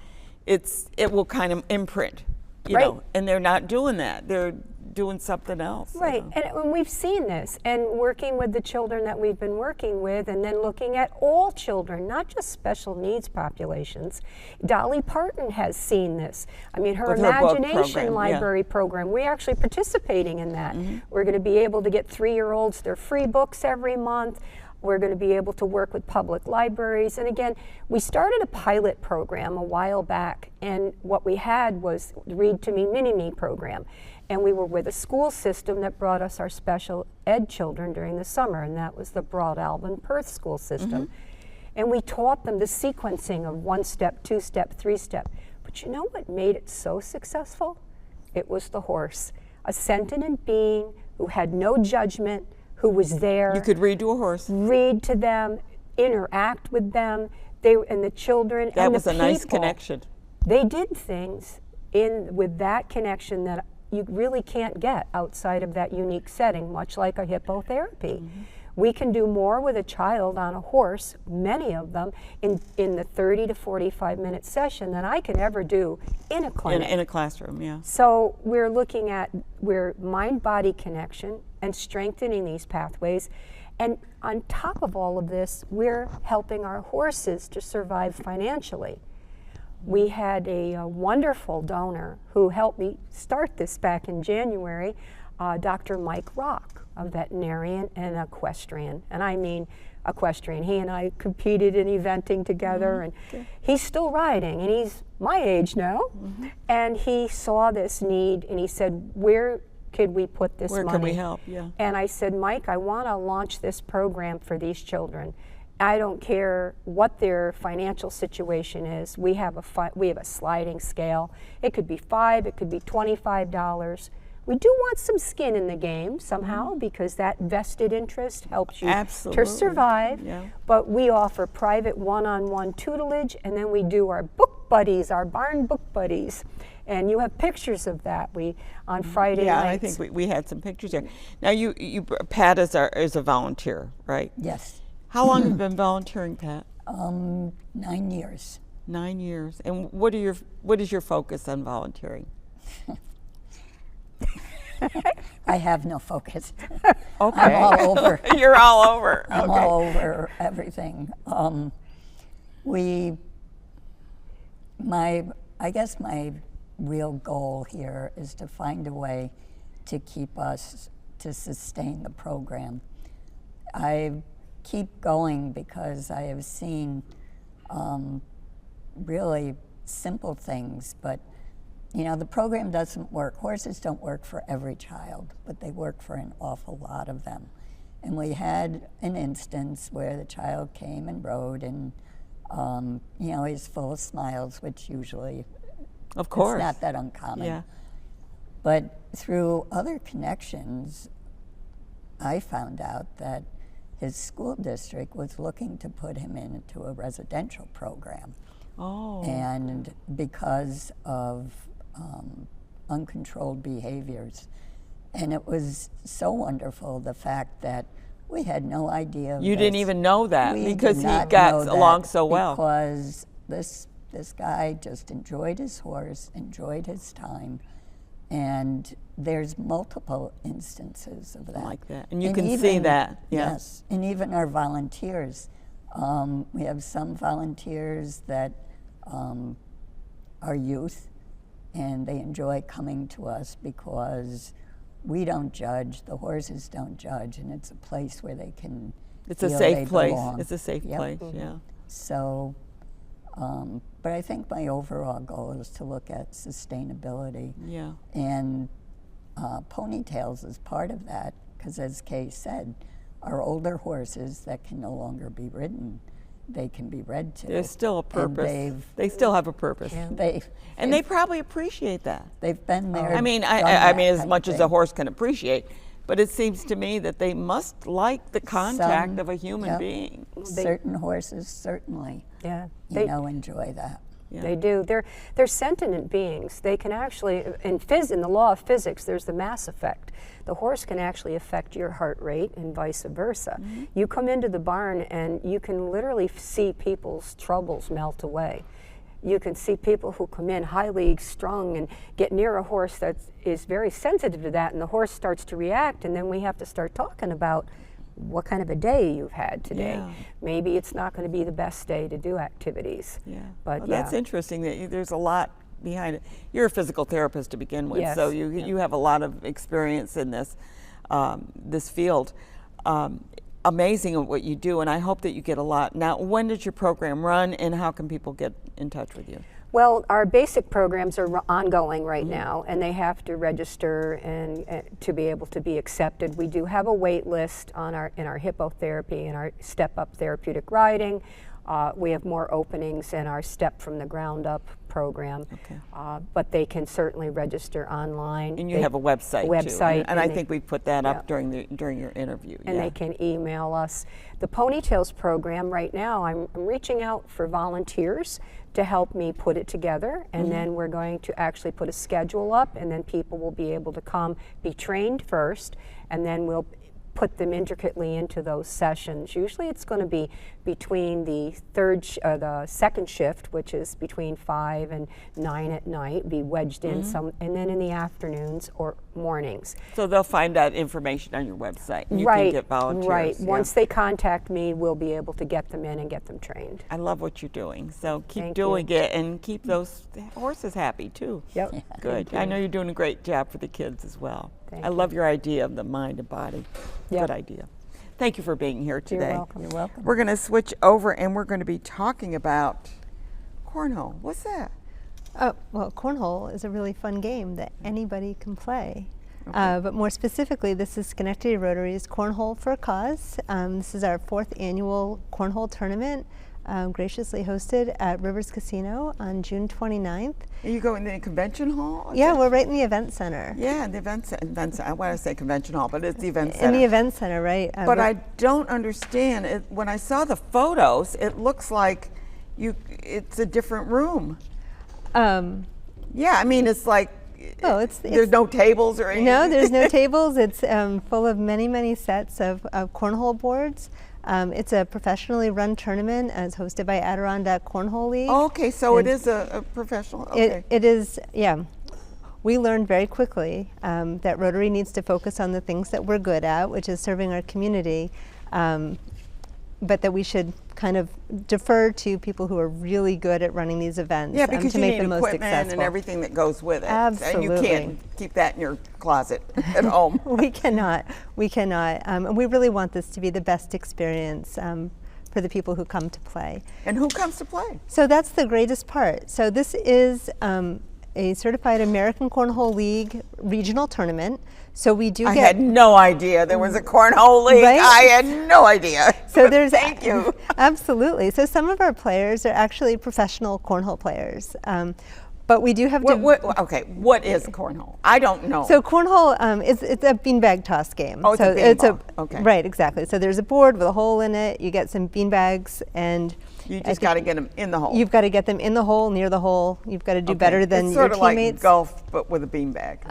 it will kind of imprint. You know, and they're not doing that. They're doing something else. Right, and we've seen this, and working with the children that we've been working with, and then looking at all children, not just special needs populations. Dolly Parton has seen this. I mean, her Imagination Library program, we're actually participating in that. We're going to be able to get 3-year-olds their free books every month. We're going to be able to work with public libraries. And again, we started a pilot program a while back, and what we had was the Read to Me Mini-Me program. And we were with a school system that brought us our special ed children during the summer, and that was the Broadalbin Perth school system. And we taught them the sequencing of 1-step, 2-step, 3-step. But you know what made it so successful? It was the horse, a sentient being who had no judgment, who was there. You could read to a horse. Read to them, interact with them, and the children that and was the a people. Nice connection. They did things with that connection that you really can't get outside of that unique setting, much like a hippotherapy. We can do more with a child on a horse, many of them, in the 30 to 45 minute session than I can ever do in a clinic. In a classroom, yeah. So we're looking at mind-body connection and strengthening these pathways. And on top of all of this, we're helping our horses to survive financially. We had a wonderful donor who helped me start this back in January, Dr. Mike Rock, a veterinarian and equestrian. And I mean equestrian. He and I competed in eventing together, and he's still riding, and he's my age now. And he saw this need, and he said, where could we put this money? Where can we help? Yeah. And I said, Mike, I want to launch this program for these children. I don't care what their financial situation is. We have a sliding scale. It could be $5, it could be $25. We do want some skin in the game somehow, because that vested interest helps you to survive. But we offer private one-on-one tutelage, and then we do our book buddies, our barn book buddies. And you have pictures of that on Friday nights. Yeah, I think we had some pictures here. Now, Pat is a volunteer, right? Yes. How long have you been volunteering, Pat? 9 years. 9 years. And what is your focus on volunteering? I have no focus. Okay. I'm all over. You're all over. I'm all over everything. I guess my real goal here is to find a way to keep us, to sustain the program. I keep going because I have seen really simple things, but you know, the program doesn't work. Horses don't work for every child, but they work for an awful lot of them. And we had an instance where the child came and rode, and you know, he's full of smiles, which usually, of course, it's not that uncommon. Yeah. But through other connections, I found out that his school district was looking to put him into a residential program. Oh. And because of uncontrolled behaviors. And it was so wonderful, the fact that we had no idea of You didn't this. even know that We because did he not got know that along so well. Because this guy just enjoyed his horse, enjoyed his time, and there's multiple instances of that. Like that. And you can see that. Yeah. Yes, and even our volunteers. We have some volunteers that are youth, and they enjoy coming to us because we don't judge, the horses don't judge, and it's a place where they can It's a feel safe they place. belong. It's a safe Yep. place, yeah. So, but I think my overall goal is to look at sustainability. Yeah. And Ponytails is part of that, because as Kay said, our older horses that can no longer be ridden, they can be read to. There's still a And purpose. They still have a purpose. And they probably appreciate that. They've been there. I mean, done I mean, that, as I much as a think. horse can appreciate, but it seems to me that they must like the contact Some- of a human yep. being. Certain horses certainly, Yeah. enjoy that. Yeah. They do. They're sentient beings. They can actually, in the law of physics, there's the mass effect. The horse can actually affect your heart rate and vice versa. You come into the barn and you can literally see people's troubles melt away. You can see people who come in highly strung and get near a horse that is very sensitive to that, and the horse starts to react, and then we have to start talking about what kind of a day you've had today. Yeah. Maybe it's not going to be the best day to do activities. Yeah. But Well, that's interesting that there's a lot behind it. You're a physical therapist to begin with, Yes. so you have a lot of experience in this this field. Amazing at what you do, and I hope that you get a lot. Now, when does your program run, and how can people get in touch with you? Well, our basic programs are ongoing right now, and they have to register and to be able to be accepted. We do have a wait list on in our hippotherapy and our step-up therapeutic riding. We have more openings in our Step from the Ground Up program, Okay. but they can certainly register online. And you have a website, website, too. And I they- think we put that up yeah. during your interview. And yeah. they can email us. The Ponytails program right now, I'm reaching out for volunteers to help me put it together, and then we're going to actually put a schedule up, and then people will be able to come, be trained first, and then we'll put them intricately into those sessions. Usually it's going to be between the the second shift, which is between 5 and 9 at night, be wedged in some, and then in the afternoons or mornings. So they'll find that information on your website. And you right, can get volunteers. right. yeah. Once they contact me, we'll be able to get them in and get them trained. I love what you're doing. So keep Thank doing you. it and keep those horses happy too. Yep. Good. I know you're doing a great job for the kids as well. Thank I love your idea of the mind and body. Yep. Good idea. Thank you for being here today. You're welcome. You're welcome. We're going to switch over and we're going to be talking about cornhole. What's that? Well, cornhole is a really fun game that anybody can play. But more specifically, this is Schenectady Rotary's Cornhole for a Cause. This is our 4th annual cornhole tournament, graciously hosted at Rivers Casino on June 29th. Are you going to the convention hall? Yeah, we're right in the event center. Yeah, the event center. I want to say convention hall, but it's the event center. In the event center, right? But I don't understand it. When I saw the photos, it looks like it's a different room. Yeah, I mean, it's like there's no tables or anything. No, there's no tables. It's full of many, many sets of cornhole boards. It's a professionally run tournament and it's hosted by Adirondack Cornhole League. Oh, okay, so it is a professional. Okay. It is, yeah. We learned very quickly that Rotary needs to focus on the things that we're good at, which is serving our community, but that we should kind of defer to people who are really good at running these events Yeah, because to you make need them most equipment successful. and everything that goes with it. Absolutely. And you can't keep that in your closet at home. We cannot. And we really want this to be the best experience for the people who come to play. And who comes to play? So that's the greatest part. So this is a certified American Cornhole League regional tournament. So we do I get. had no idea there was a cornhole league. Right? I had no idea. So there's Thank you. Absolutely. So some of our players are actually professional cornhole players, but we do have to. What is cornhole? I don't know. So cornhole it's a beanbag toss game. Oh, it's so a beanball. Okay. Right, exactly. So there's a board with a hole in it. You get some beanbags, and you just got to get them in the hole. You've got to get them in the hole, near the hole. You've got to do better than it's your sort of teammates. like golf, but with a beanbag.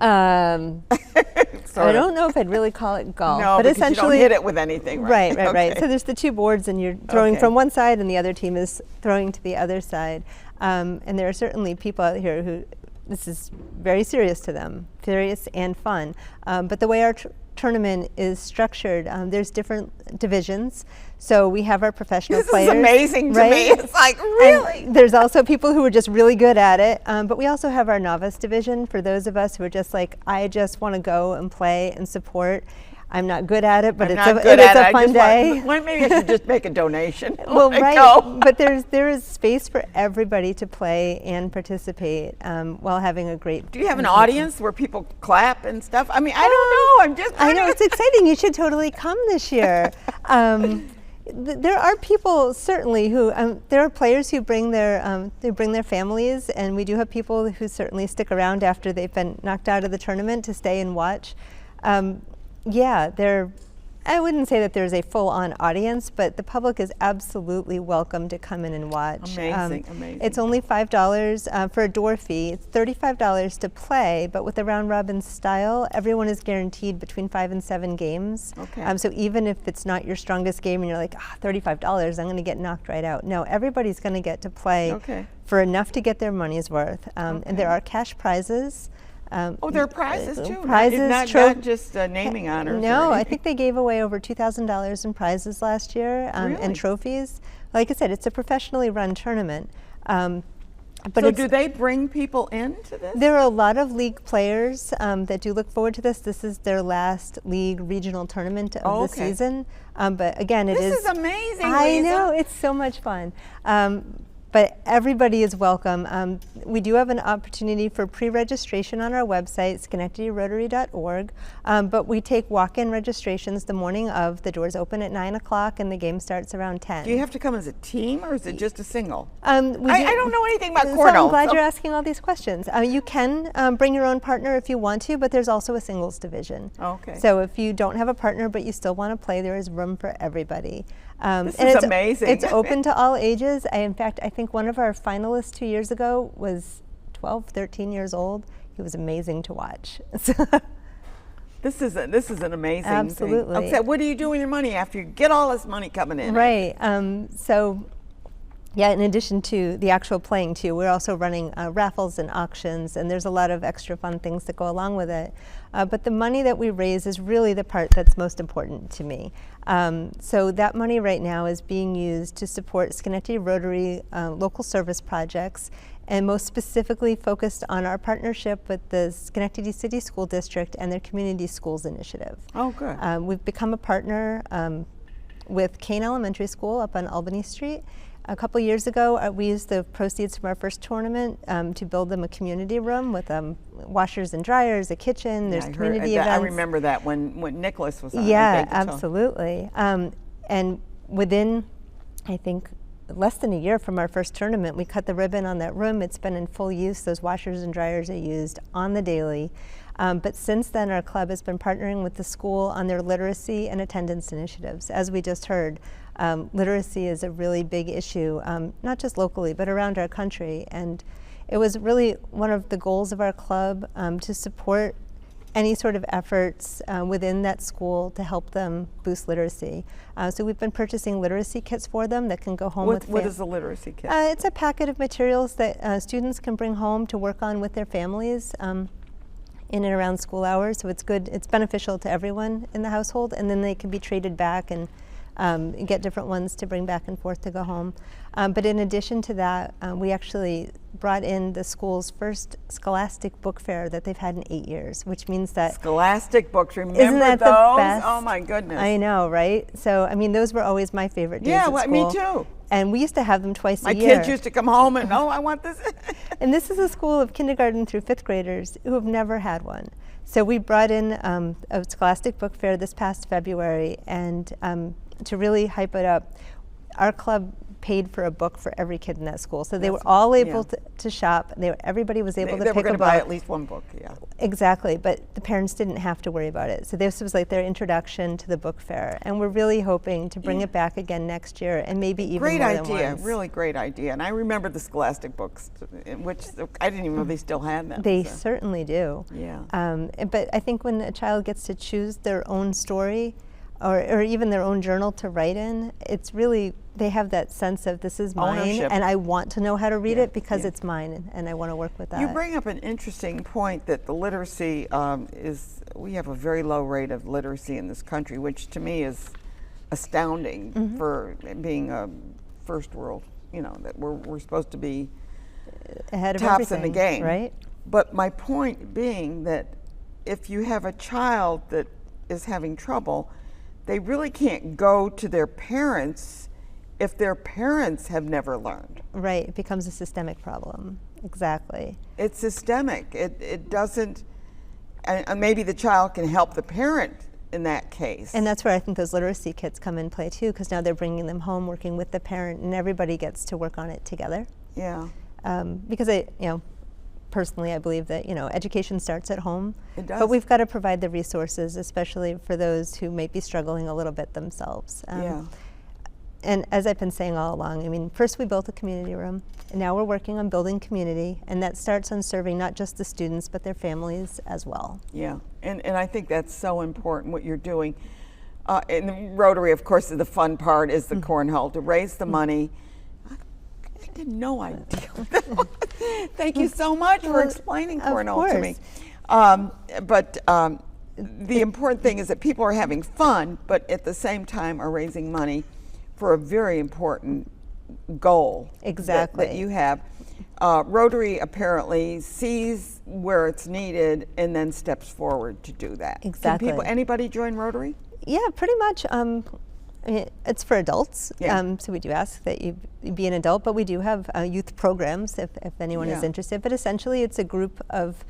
I don't know if I'd really call it golf, no, but because essentially you don't hit it with anything, right? Right. So there's the two boards, and you're throwing from one side, and the other team is throwing to the other side. And there are certainly people out here who this is very serious to them, serious and fun. But the way our tournament is structured, there's different divisions. So we have our professional players. This is amazing to me. It's like, really? And there's also people who are just really good at it. But we also have our novice division for those of us who are just like, I just want to go and play and support. I'm not good at it, but it's a fun day. Maybe I should just make a donation. Well, right, but there is space for everybody to play and participate while having a great. Do you have an audience where people clap and stuff? I mean, I don't know. I know it's exciting. You should totally come this year. There are people certainly who there are players who bring their families, and we do have people who certainly stick around after they've been knocked out of the tournament to stay and watch. I wouldn't say that there's a full-on audience, but the public is absolutely welcome to come in and watch. Amazing. It's only $5 for a door fee. It's $35 to play, but with the round-robin style, everyone is guaranteed between 5 and 7 games. Okay. So even if it's not your strongest game and you're like, $35, I'm going to get knocked right out. No, everybody's going to get to play for enough to get their money's worth. And there are cash prizes. There are prizes too. Prizes, not just naming honors. No, I think they gave away over $2,000 in prizes last year and trophies. Like I said, it's a professionally run tournament. So do they bring people into this? There are a lot of league players that do look forward to this. This is their last league regional tournament of the season. But again, This is amazing, I Lisa. know, it's so much fun. But everybody is welcome. We do have an opportunity for pre-registration on our website, schenectadyrotary.org, but we take walk-in registrations the morning of. The doors open at 9 o'clock and the game starts around 10. Do you have to come as a team or is it just a single? I don't know anything about cornhole. So I'm glad you're asking all these questions. You can bring your own partner if you want to, but there's also a singles division. Okay. So if you don't have a partner but you still want to play, there is room for everybody. This is amazing. It's open to all ages. In fact, I think one of our finalists 2 years ago was 12, 13 years old. He was amazing to watch. This is an amazing Absolutely. thing. Okay, what do you do with your money after you get all this money coming in? Right. In addition to the actual playing too, we're also running raffles and auctions, and there's a lot of extra fun things that go along with it. But the money that we raise is really the part that's most important to me. So that money right now is being used to support Schenectady Rotary local service projects, and most specifically focused on our partnership with the Schenectady City School District and their Community Schools Initiative. Oh, good. We've become a partner with Kane Elementary School up on Albany Street. A couple years ago, we used the proceeds from our first tournament to build them a community room with washers and dryers, a kitchen. There's community events. I remember that when Nicholas was on. Yeah, absolutely. And within, I think, less than a year from our first tournament, we cut the ribbon on that room. It's been in full use. Those washers and dryers are used on the daily. But since then, our club has been partnering with the school on their literacy and attendance initiatives. As we just heard, literacy is a really big issue, not just locally, but around our country. And it was really one of the goals of our club to support any sort of efforts within that school to help them boost literacy. So we've been purchasing literacy kits for them that can go home with. What is a literacy kit? It's a packet of materials that students can bring home to work on with their families in and around school hours. So it's good. It's beneficial to everyone in the household, and then they can be traded back and and get different ones to bring back and forth to go home. But in addition to that, we actually brought in the school's first Scholastic Book Fair that they've had in 8 years, which means that Scholastic books, remember isn't that those? the best? Oh my goodness. I know, right? So, I mean, those were always my favorite days Yeah, at well, school. me too. And we used to have them twice My a year. kids used to come home and, oh, I want this. And this is a school of kindergarten through 5th graders who have never had one. So we brought in a Scholastic Book Fair this past February, and to really hype it up, our club paid for a book for every kid in that school. So they were all able to shop. Everybody was able to They were pick going a to buy book. at least one book, yeah. Exactly, but the parents didn't have to worry about it. So this was like their introduction to the book fair, and we're really hoping to bring it back again next year, and maybe even Great more idea, than once. really great idea. And I remember the Scholastic books, which I didn't even know they still had them. They so. certainly do. Yeah. But I think when a child gets to choose their own story, or even their own journal to write in, it's really, they have that sense of this is mine, Ownership. and I want to know how to read Yeah, it because yeah. it's mine, and I want to work with that. You bring up an interesting point that the literacy we have a very low rate of literacy in this country, which to me is astounding for being a first world, that we're supposed to be ahead of tops in the everything, game. right? But my point being that if you have a child that is having trouble, they really can't go to their parents if their parents have never learned. Right, it becomes a systemic problem. Exactly. It's systemic. It doesn't, and maybe the child can help the parent in that case. And that's where I think those literacy kits come in play too, because now they're bringing them home, working with the parent, and everybody gets to work on it together. Yeah. Because personally, I believe that education starts at home. It does. But we've got to provide the resources, especially for those who may be struggling a little bit themselves. Yeah. And as I've been saying all along, I mean, first we built a community room, and now we're working on building community, and that starts on serving not just the students, but their families as well. Yeah, and I think that's so important what you're doing. And the Rotary, of course, the fun part is the cornhole, to raise the money. I had no idea. Thank you so much for explaining cornhole to me. But the important thing is that people are having fun, but at the same time are raising money for a very important goal Exactly. that you have. Rotary apparently sees where it's needed and then steps forward to do that. Exactly. Can anybody join Rotary? Yeah, pretty much. I mean, it's for adults, Yeah. so we do ask that you be an adult, but we do have youth programs if anyone is Yeah. interested. But essentially, it's a group of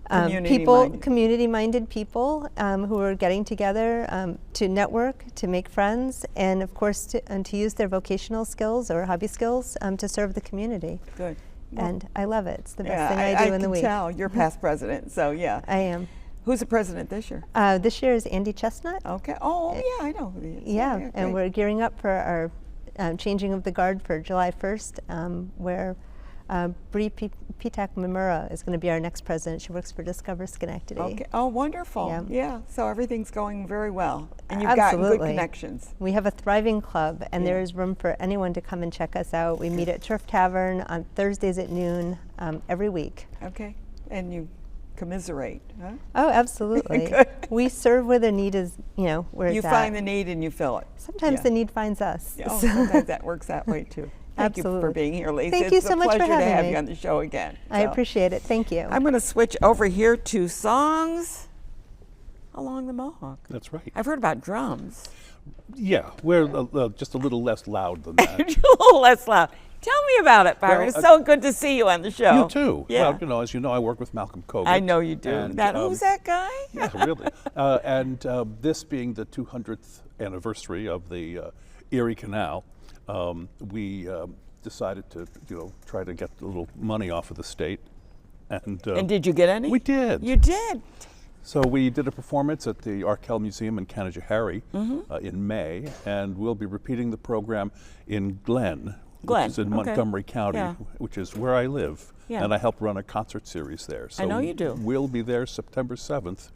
Community-minded. community-minded people who are getting together to network, to make friends, and of course to use their vocational skills or hobby skills to serve the community. Good. And I love it. It's the best Yeah, thing I do in the can week. tell. You're past president, so yeah. I am. Who's the president this year? This year is Andy Chestnut. Okay. Oh, yeah, I know who he is. Yeah, great. and we're gearing up for our changing of the guard for July 1st, where Bree Pitak Mimura is going to be our next president. She works for Discover Schenectady. Okay. Oh, wonderful. Yeah. Yeah. So everything's going very well, and you've got good Absolutely. connections. We have a thriving club, and Yeah. there is room for anyone to come and check us out. We meet at Turf Tavern on Thursdays at noon every week. Okay. And you commiserate, huh? Oh, absolutely. Good. We serve where the need is, where You it's find at. the need and you fill it. Sometimes Yeah. the need finds us. Yeah, oh, sometimes that works that way too. Thank you for Absolutely. being here, Lisa. Thank it's you a so much for pleasure to having have me. you on the show again. I So, appreciate it. Thank you. I'm going to switch over here to songs along the Mohawk. That's right. I've heard about drums. Yeah, we're just a little less loud than that. A little less loud. Tell me about it, Byron. Well, It's so good to see you on the show. You too. Yeah. Well, as you know, I work with Malcolm Kogut. I know you do. And, Who's that guy? Yeah, really. And this being the 200th anniversary of the Erie Canal, we decided to, try to get a little money off of the state. And did you get any? We did. You did. So we did a performance at the Arkell Museum in Canajoharie Mm-hmm. in May, and we'll be repeating the program in Glen, Glen, which is in okay. Montgomery County, Yeah. which is where I live. Yeah. And I help run a concert series there. So know you do. We'll be there September 7th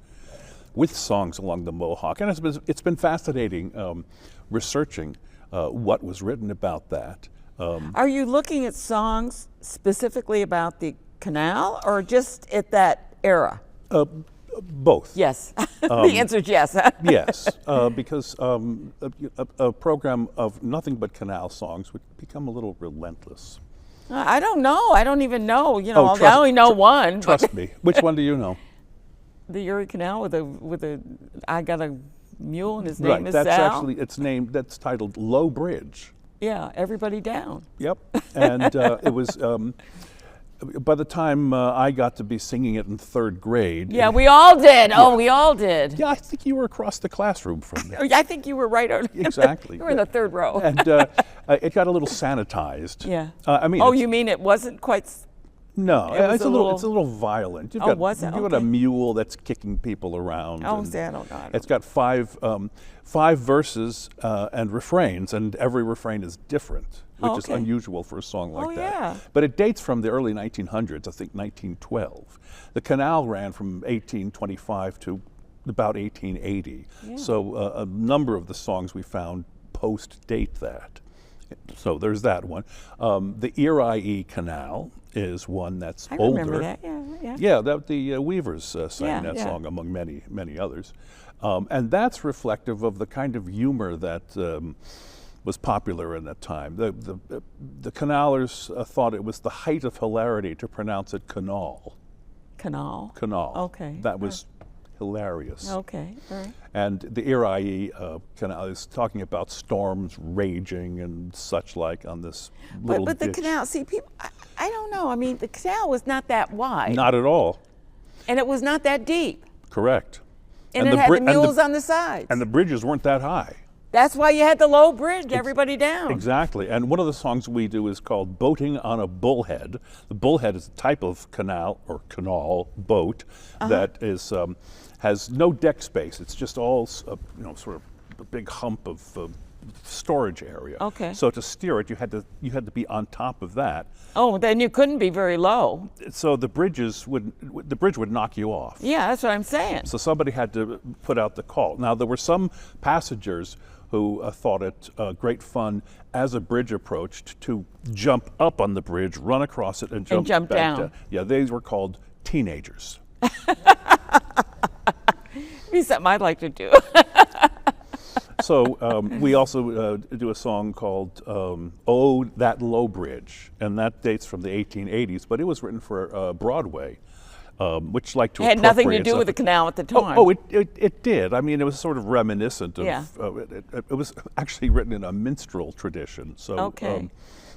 with songs along the Mohawk. And it's been fascinating researching what was written about that. Are you looking at songs specifically about the canal or just at that era? Both. Yes. The answer is yes. Yes, because a program of nothing but canal songs would become a little relentless. I don't know. I don't even know. You know, trust- I only know one. but- Trust me. Which one do you know? The Erie Canal with a. I got a mule and his Right. name is That's Sal. actually that's titled Low Bridge. Yeah. Everybody down. Yep. And it was. By the time I got to be singing it in third grade. Yeah, we all did. Oh, we all did. Yeah, I think you were across the classroom from me. I think you were right. Exactly. You were in the third row. And it got a little sanitized. Yeah. I mean. Oh, it's- you mean it wasn't quite. No, It was it's a a little. little- It's a little violent. You've Oh, got, was it? You've got a Okay. mule that's kicking people around. Oh, and see, I don't know. It's got five verses and refrains, and every refrain is different, which is Okay. unusual for a song like Oh, that. yeah. But it dates from the early 1900s, I think 1912. The canal ran from 1825 to about 1880. So a number of the songs we found post-date that. So there's that one. The Erie Canal is one that's I older. remember that. Yeah. Yeah, the Weavers sang Yeah, that yeah. song among many, many others. And that's reflective of the kind of humor that was popular in that time. The canalers thought it was the height of hilarity to pronounce it canal. Canal. Canal. Okay. That was hilarious. Okay. All right. And the Erie Canal is talking about storms raging and such like on this little But the ditch. canal. See, people. I don't know. I mean, the canal was not that wide, Not at all. and it was not that deep, Correct. and it had the mules on the sides. And the bridges weren't that high. That's why you had the low bridge. Everybody down. Exactly. And one of the songs we do is called Boating on a Bullhead. The bullhead is a type of canal or canal boat that is has no deck space. It's just all sort of a big hump of storage area. Okay. So to steer it, you had to be on top of that. Oh, then you couldn't be very low. So the bridge would knock you off. Yeah, that's what I'm saying. So somebody had to put out the call. Now, there were some passengers who thought it great fun as a bridge approached to jump up on the bridge, run across it, and jump jump back down. Yeah, these were called teenagers. Be something I'd like to do. So we also do a song called "Oh, That Low Bridge," and that dates from the 1880s, but it was written for Broadway. Which like to It had nothing to appropriate do with the something. canal at the time. It did. I mean, it was sort of reminiscent of. Yeah. It was actually written in a minstrel tradition, so Okay.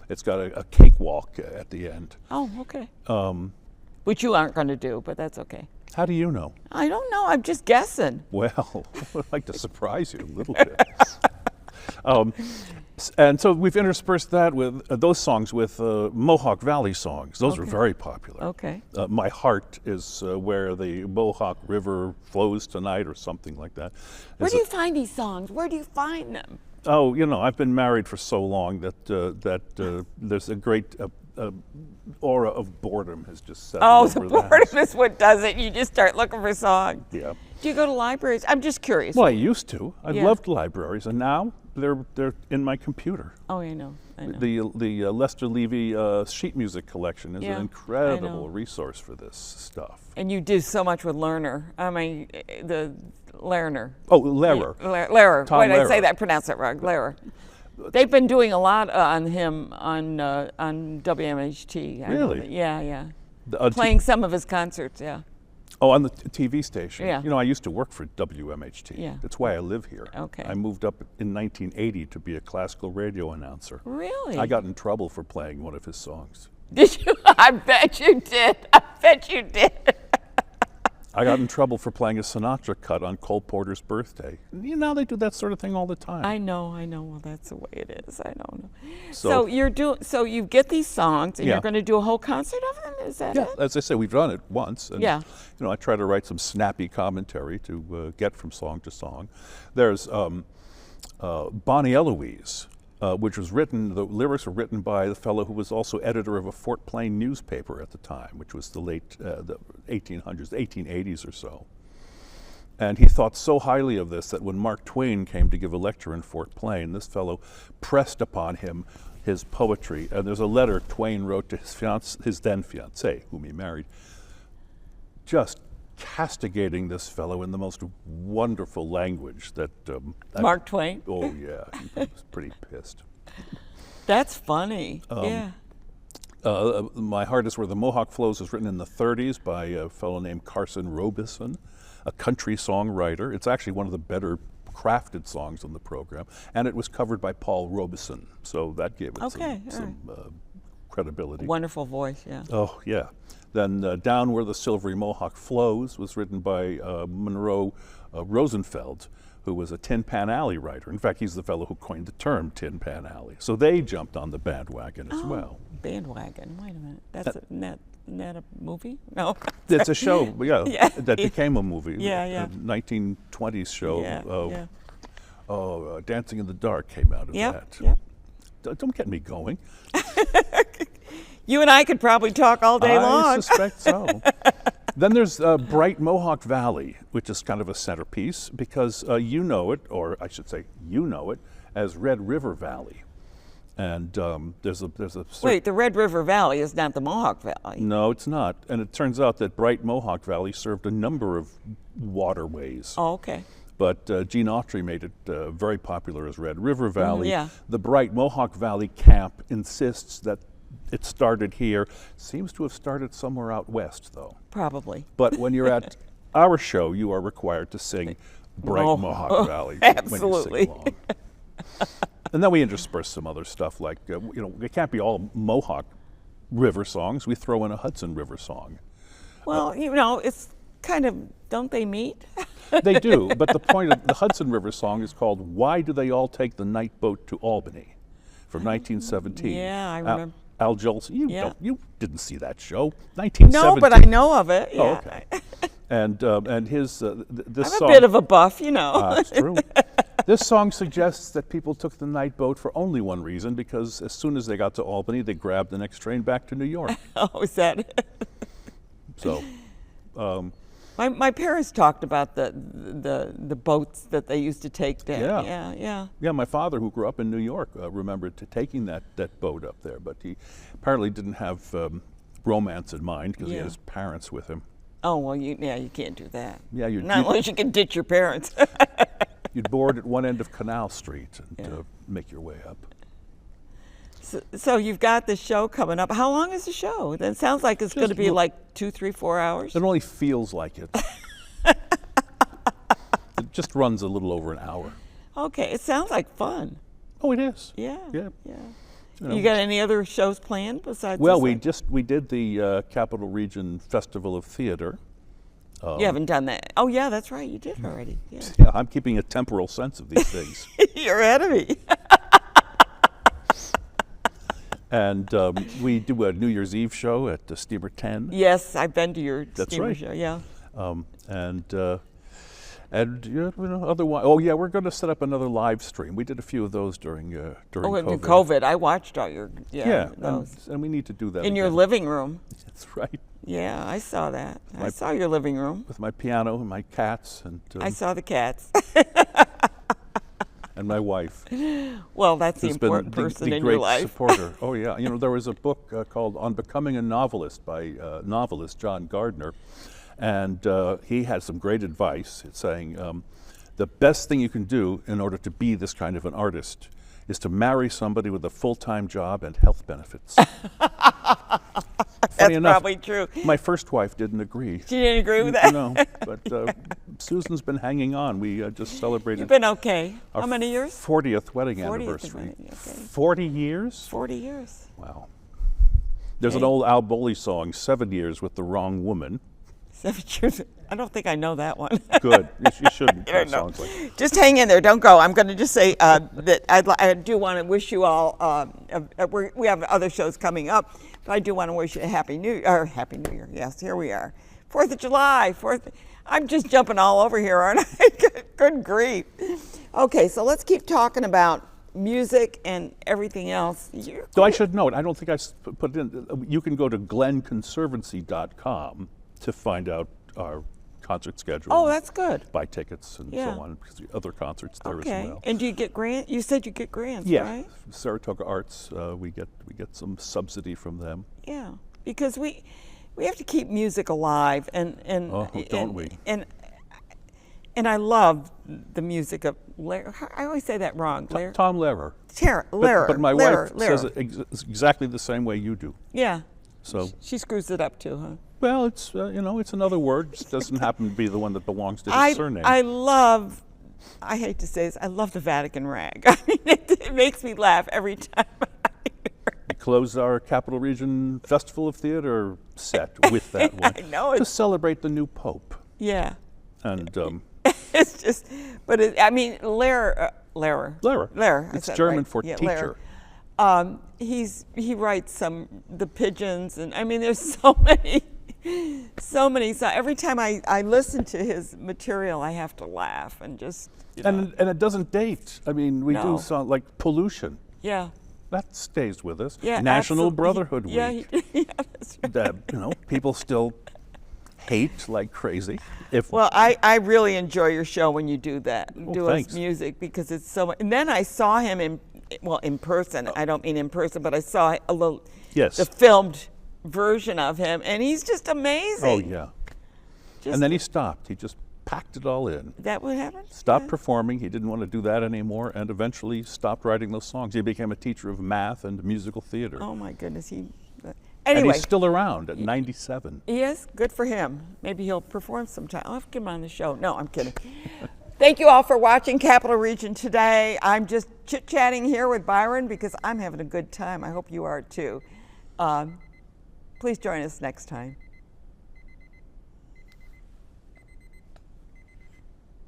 it's got a cakewalk at the end. Oh, okay. Which you aren't going to do, but that's okay. How do you know? I don't know. I'm just guessing. Well, I'd like to surprise you a little bit. And so we've interspersed that with those songs with Mohawk Valley songs. Those are very popular. Okay. My Heart is where the Mohawk River flows tonight, or something like that. Where It's do a- you find these songs? Where do you find them? Oh, I've been married for so long that there's a great aura of boredom has just settled Oh, over the the house. boredom is what does it. You just start looking for songs. Yeah. Do you go to libraries? I'm just curious. Well, I used to. I Yeah. loved libraries, and now they're in my computer. Oh, I know. I know. The Lester Levy sheet music collection is Yeah, I an incredible know. resource for this stuff. And you do so much with Lerner. I mean, the Lerner. Oh, Lehrer. Lehrer. Tom Why did I say Lehrer. that? Pronounce that wrong. Lehrer. They've been doing a lot on him on WMHT. I know Really? that. Yeah, yeah. The- Playing some of his concerts. Yeah. Oh, on the TV station. Yeah. I used to work for WMHT. Yeah. That's why I live here. Okay. I moved up in 1980 to be a classical radio announcer. Really? I got in trouble for playing one of his songs. Did you? I bet you did. I bet you did. I got in trouble for playing a Sinatra cut on Cole Porter's birthday. They do that sort of thing all the time. I know. Well, that's the way it is. I don't know. So- So you're doing. So you get these songs, and Yeah. you're going to do a whole concert of them. Is that Yeah, it? as I say, we've done it once. And, Yeah. I try to write some snappy commentary to get from song to song. There's Bonnie Eloise, which was written, the lyrics were written by the fellow who was also editor of a Fort Plain newspaper at the time, which was the late the 1800s, 1880s or so. And he thought so highly of this that when Mark Twain came to give a lecture in Fort Plain, this fellow pressed upon him his poetry. And there's a letter Twain wrote to his then fiancée, whom he married, just castigating this fellow in the most wonderful language that Mark Twain? Oh yeah, he was pretty pissed. That's funny. Yeah. My Hardest Where the Mohawk Flows was written in the 30s by a fellow named Carson Robeson, a country songwriter. It's actually one of the better crafted songs on the program, and it was covered by Paul Robeson, so that gave it some credibility. Wonderful voice, yeah. Oh, yeah. Then Down Where the Silvery Mohawk Flows was written by Monroe Rosenfeld, who was a Tin Pan Alley writer. In fact, he's the fellow who coined the term Tin Pan Alley. So they jumped on the bandwagon as well. Bandwagon, wait a minute. That's isn't that a movie? No. It's a show, that became a movie. Yeah, yeah. A 1920s show. Yeah. Dancing in the Dark came out of that. Yep. Don't get me going. You and I could probably talk all day long. I suspect so. Then there's Bright Mohawk Valley, which is kind of a centerpiece because you know it, or I should say you know it, as Red River Valley. And there's a Wait, the Red River Valley is not the Mohawk Valley. No, it's not. And it turns out that Bright Mohawk Valley served a number of waterways. Oh, okay. But Gene Autry made it very popular as Red River Valley. Yeah. The Bright Mohawk Valley camp insists that it started here. Seems to have started somewhere out west, though. Probably. But when you're at our show, you are required to sing Bright Mohawk Valley absolutely. when you sing along. And then we intersperse some other stuff like, it can't be all Mohawk River songs. We throw in a Hudson River song. Well, it's kind of, don't they meet? They do, but the point of the Hudson River song is called Why Do They All Take the Night Boat to Albany from 1917. Yeah, I remember. Al Jolson, you didn't see that show. 1917. No, but I know of it. Yeah. Oh, okay. And his this I'm song. a bit of a buff, That's true. This song suggests that people took the night boat for only one reason, because as soon as they got to Albany, they grabbed the next train back to New York. Oh, is that it? So. My parents talked about the boats that they used to take down. Yeah, my father, who grew up in New York, remembered taking that boat up there, but he apparently didn't have romance in mind because he had his parents with him. Oh, well, you can't do that. Yeah, not unless you can ditch your parents. You'd board at one end of Canal Street and make your way up. So you've got the show coming up. How long is the show? That sounds like it's going to be like 2, 3, 4 hours. It only feels like it. It just runs a little over an hour. Okay, it sounds like fun. Oh, it is. Yeah. Yeah. You got any other shows planned besides? Well, this we did the Capital Region Festival of Theater. You haven't done that. Oh, yeah, that's right. You did already. Yeah, I'm keeping a temporal sense of these things. You're ahead of me. And we do a New Year's Eve show at the Steamer 10. Yes, I've been to your Steamer show. Yeah. Otherwise, we're going to set up another live stream. We did a few of those during COVID. COVID. I watched all your those. And we need to do that in your living room. That's right. Yeah, I saw that. I saw your living room with my piano and my cats, and I saw the cats. And my wife. Well, that's the important person in your life. Supporter. Oh yeah, there was a book called "On Becoming a Novelist" by novelist John Gardner, and he had some great advice. It's saying the best thing you can do in order to be this kind of an artist is to marry somebody with a full-time job and health benefits. That's probably true. My first wife didn't agree. She didn't agree with that? No, but Susan's been hanging on. We just celebrated. You've been okay. How many years? 40th wedding anniversary. Okay. 40 years? 40 years. Wow. There's an old Al Boley song, 7 years with the Wrong Woman. 7 years? I don't think I know that one. Good. You shouldn't. Sounds like. Just hang in there. Don't go. I'm going to just say that I do want to wish you all, we have other shows coming up, but I do want to wish you a Happy New Year. Yes, here we are. 4th of July. I'm just jumping all over here, aren't I? Good grief. Okay, so let's keep talking about music and everything else. So I should note, I don't think I put it in, you can go to glenconservancy.com to find out our concert schedule. Oh, that's good. Buy tickets and so on, because the other concerts there as well. And do you get grants? You said you get grants, right? Saratoga Arts, we get some subsidy from them. Yeah, because we have to keep music alive, and Oh, don't we? And I love the music of Lehrer. I always say that wrong. Lehrer. Tom Lehrer. Lehrer. But my Lehrer, wife says it exactly the same way you do. Yeah. So She screws it up too, huh? well, it's it's another word. It doesn't happen to be the one that belongs to his surname. I hate to say this, I love the Vatican rag. I mean, it makes me laugh every time. We closed our Capital Region Festival of Theater set with that one I know, to celebrate the new Pope. Yeah. And It's just, but I mean, Lehrer. Lehrer. I It's said it German right. for Yeah, teacher. Lehrer. He writes the pigeons, and I mean, there's so many. So every time I listen to his material, I have to laugh and just. And it doesn't date. I mean, we No. do sound like pollution. Yeah. That stays with us. Yeah. National absolutely. Brotherhood Yeah. Week. Yeah, that's right. That, people still hate like crazy. Well, I really enjoy your show when you do that. Do us thanks. music because it's so. And then I saw him in person. I don't mean in person, but I saw a little. Yes. The filmed version of him, and he's just amazing. Oh yeah. And then he stopped. He just packed it all in. That what happened? Stopped performing. He didn't want to do that anymore, and eventually stopped writing those songs. He became a teacher of math and musical theater. Oh my goodness, And Anyway, he's still around at 97. yes, good for him. Maybe he'll perform sometime. I'll have to get him on the show. No, I'm kidding. Thank you all for watching Capital Region today. I'm just chit-chatting here with Byron because I'm having a good time. I hope you are too. Please join us next time.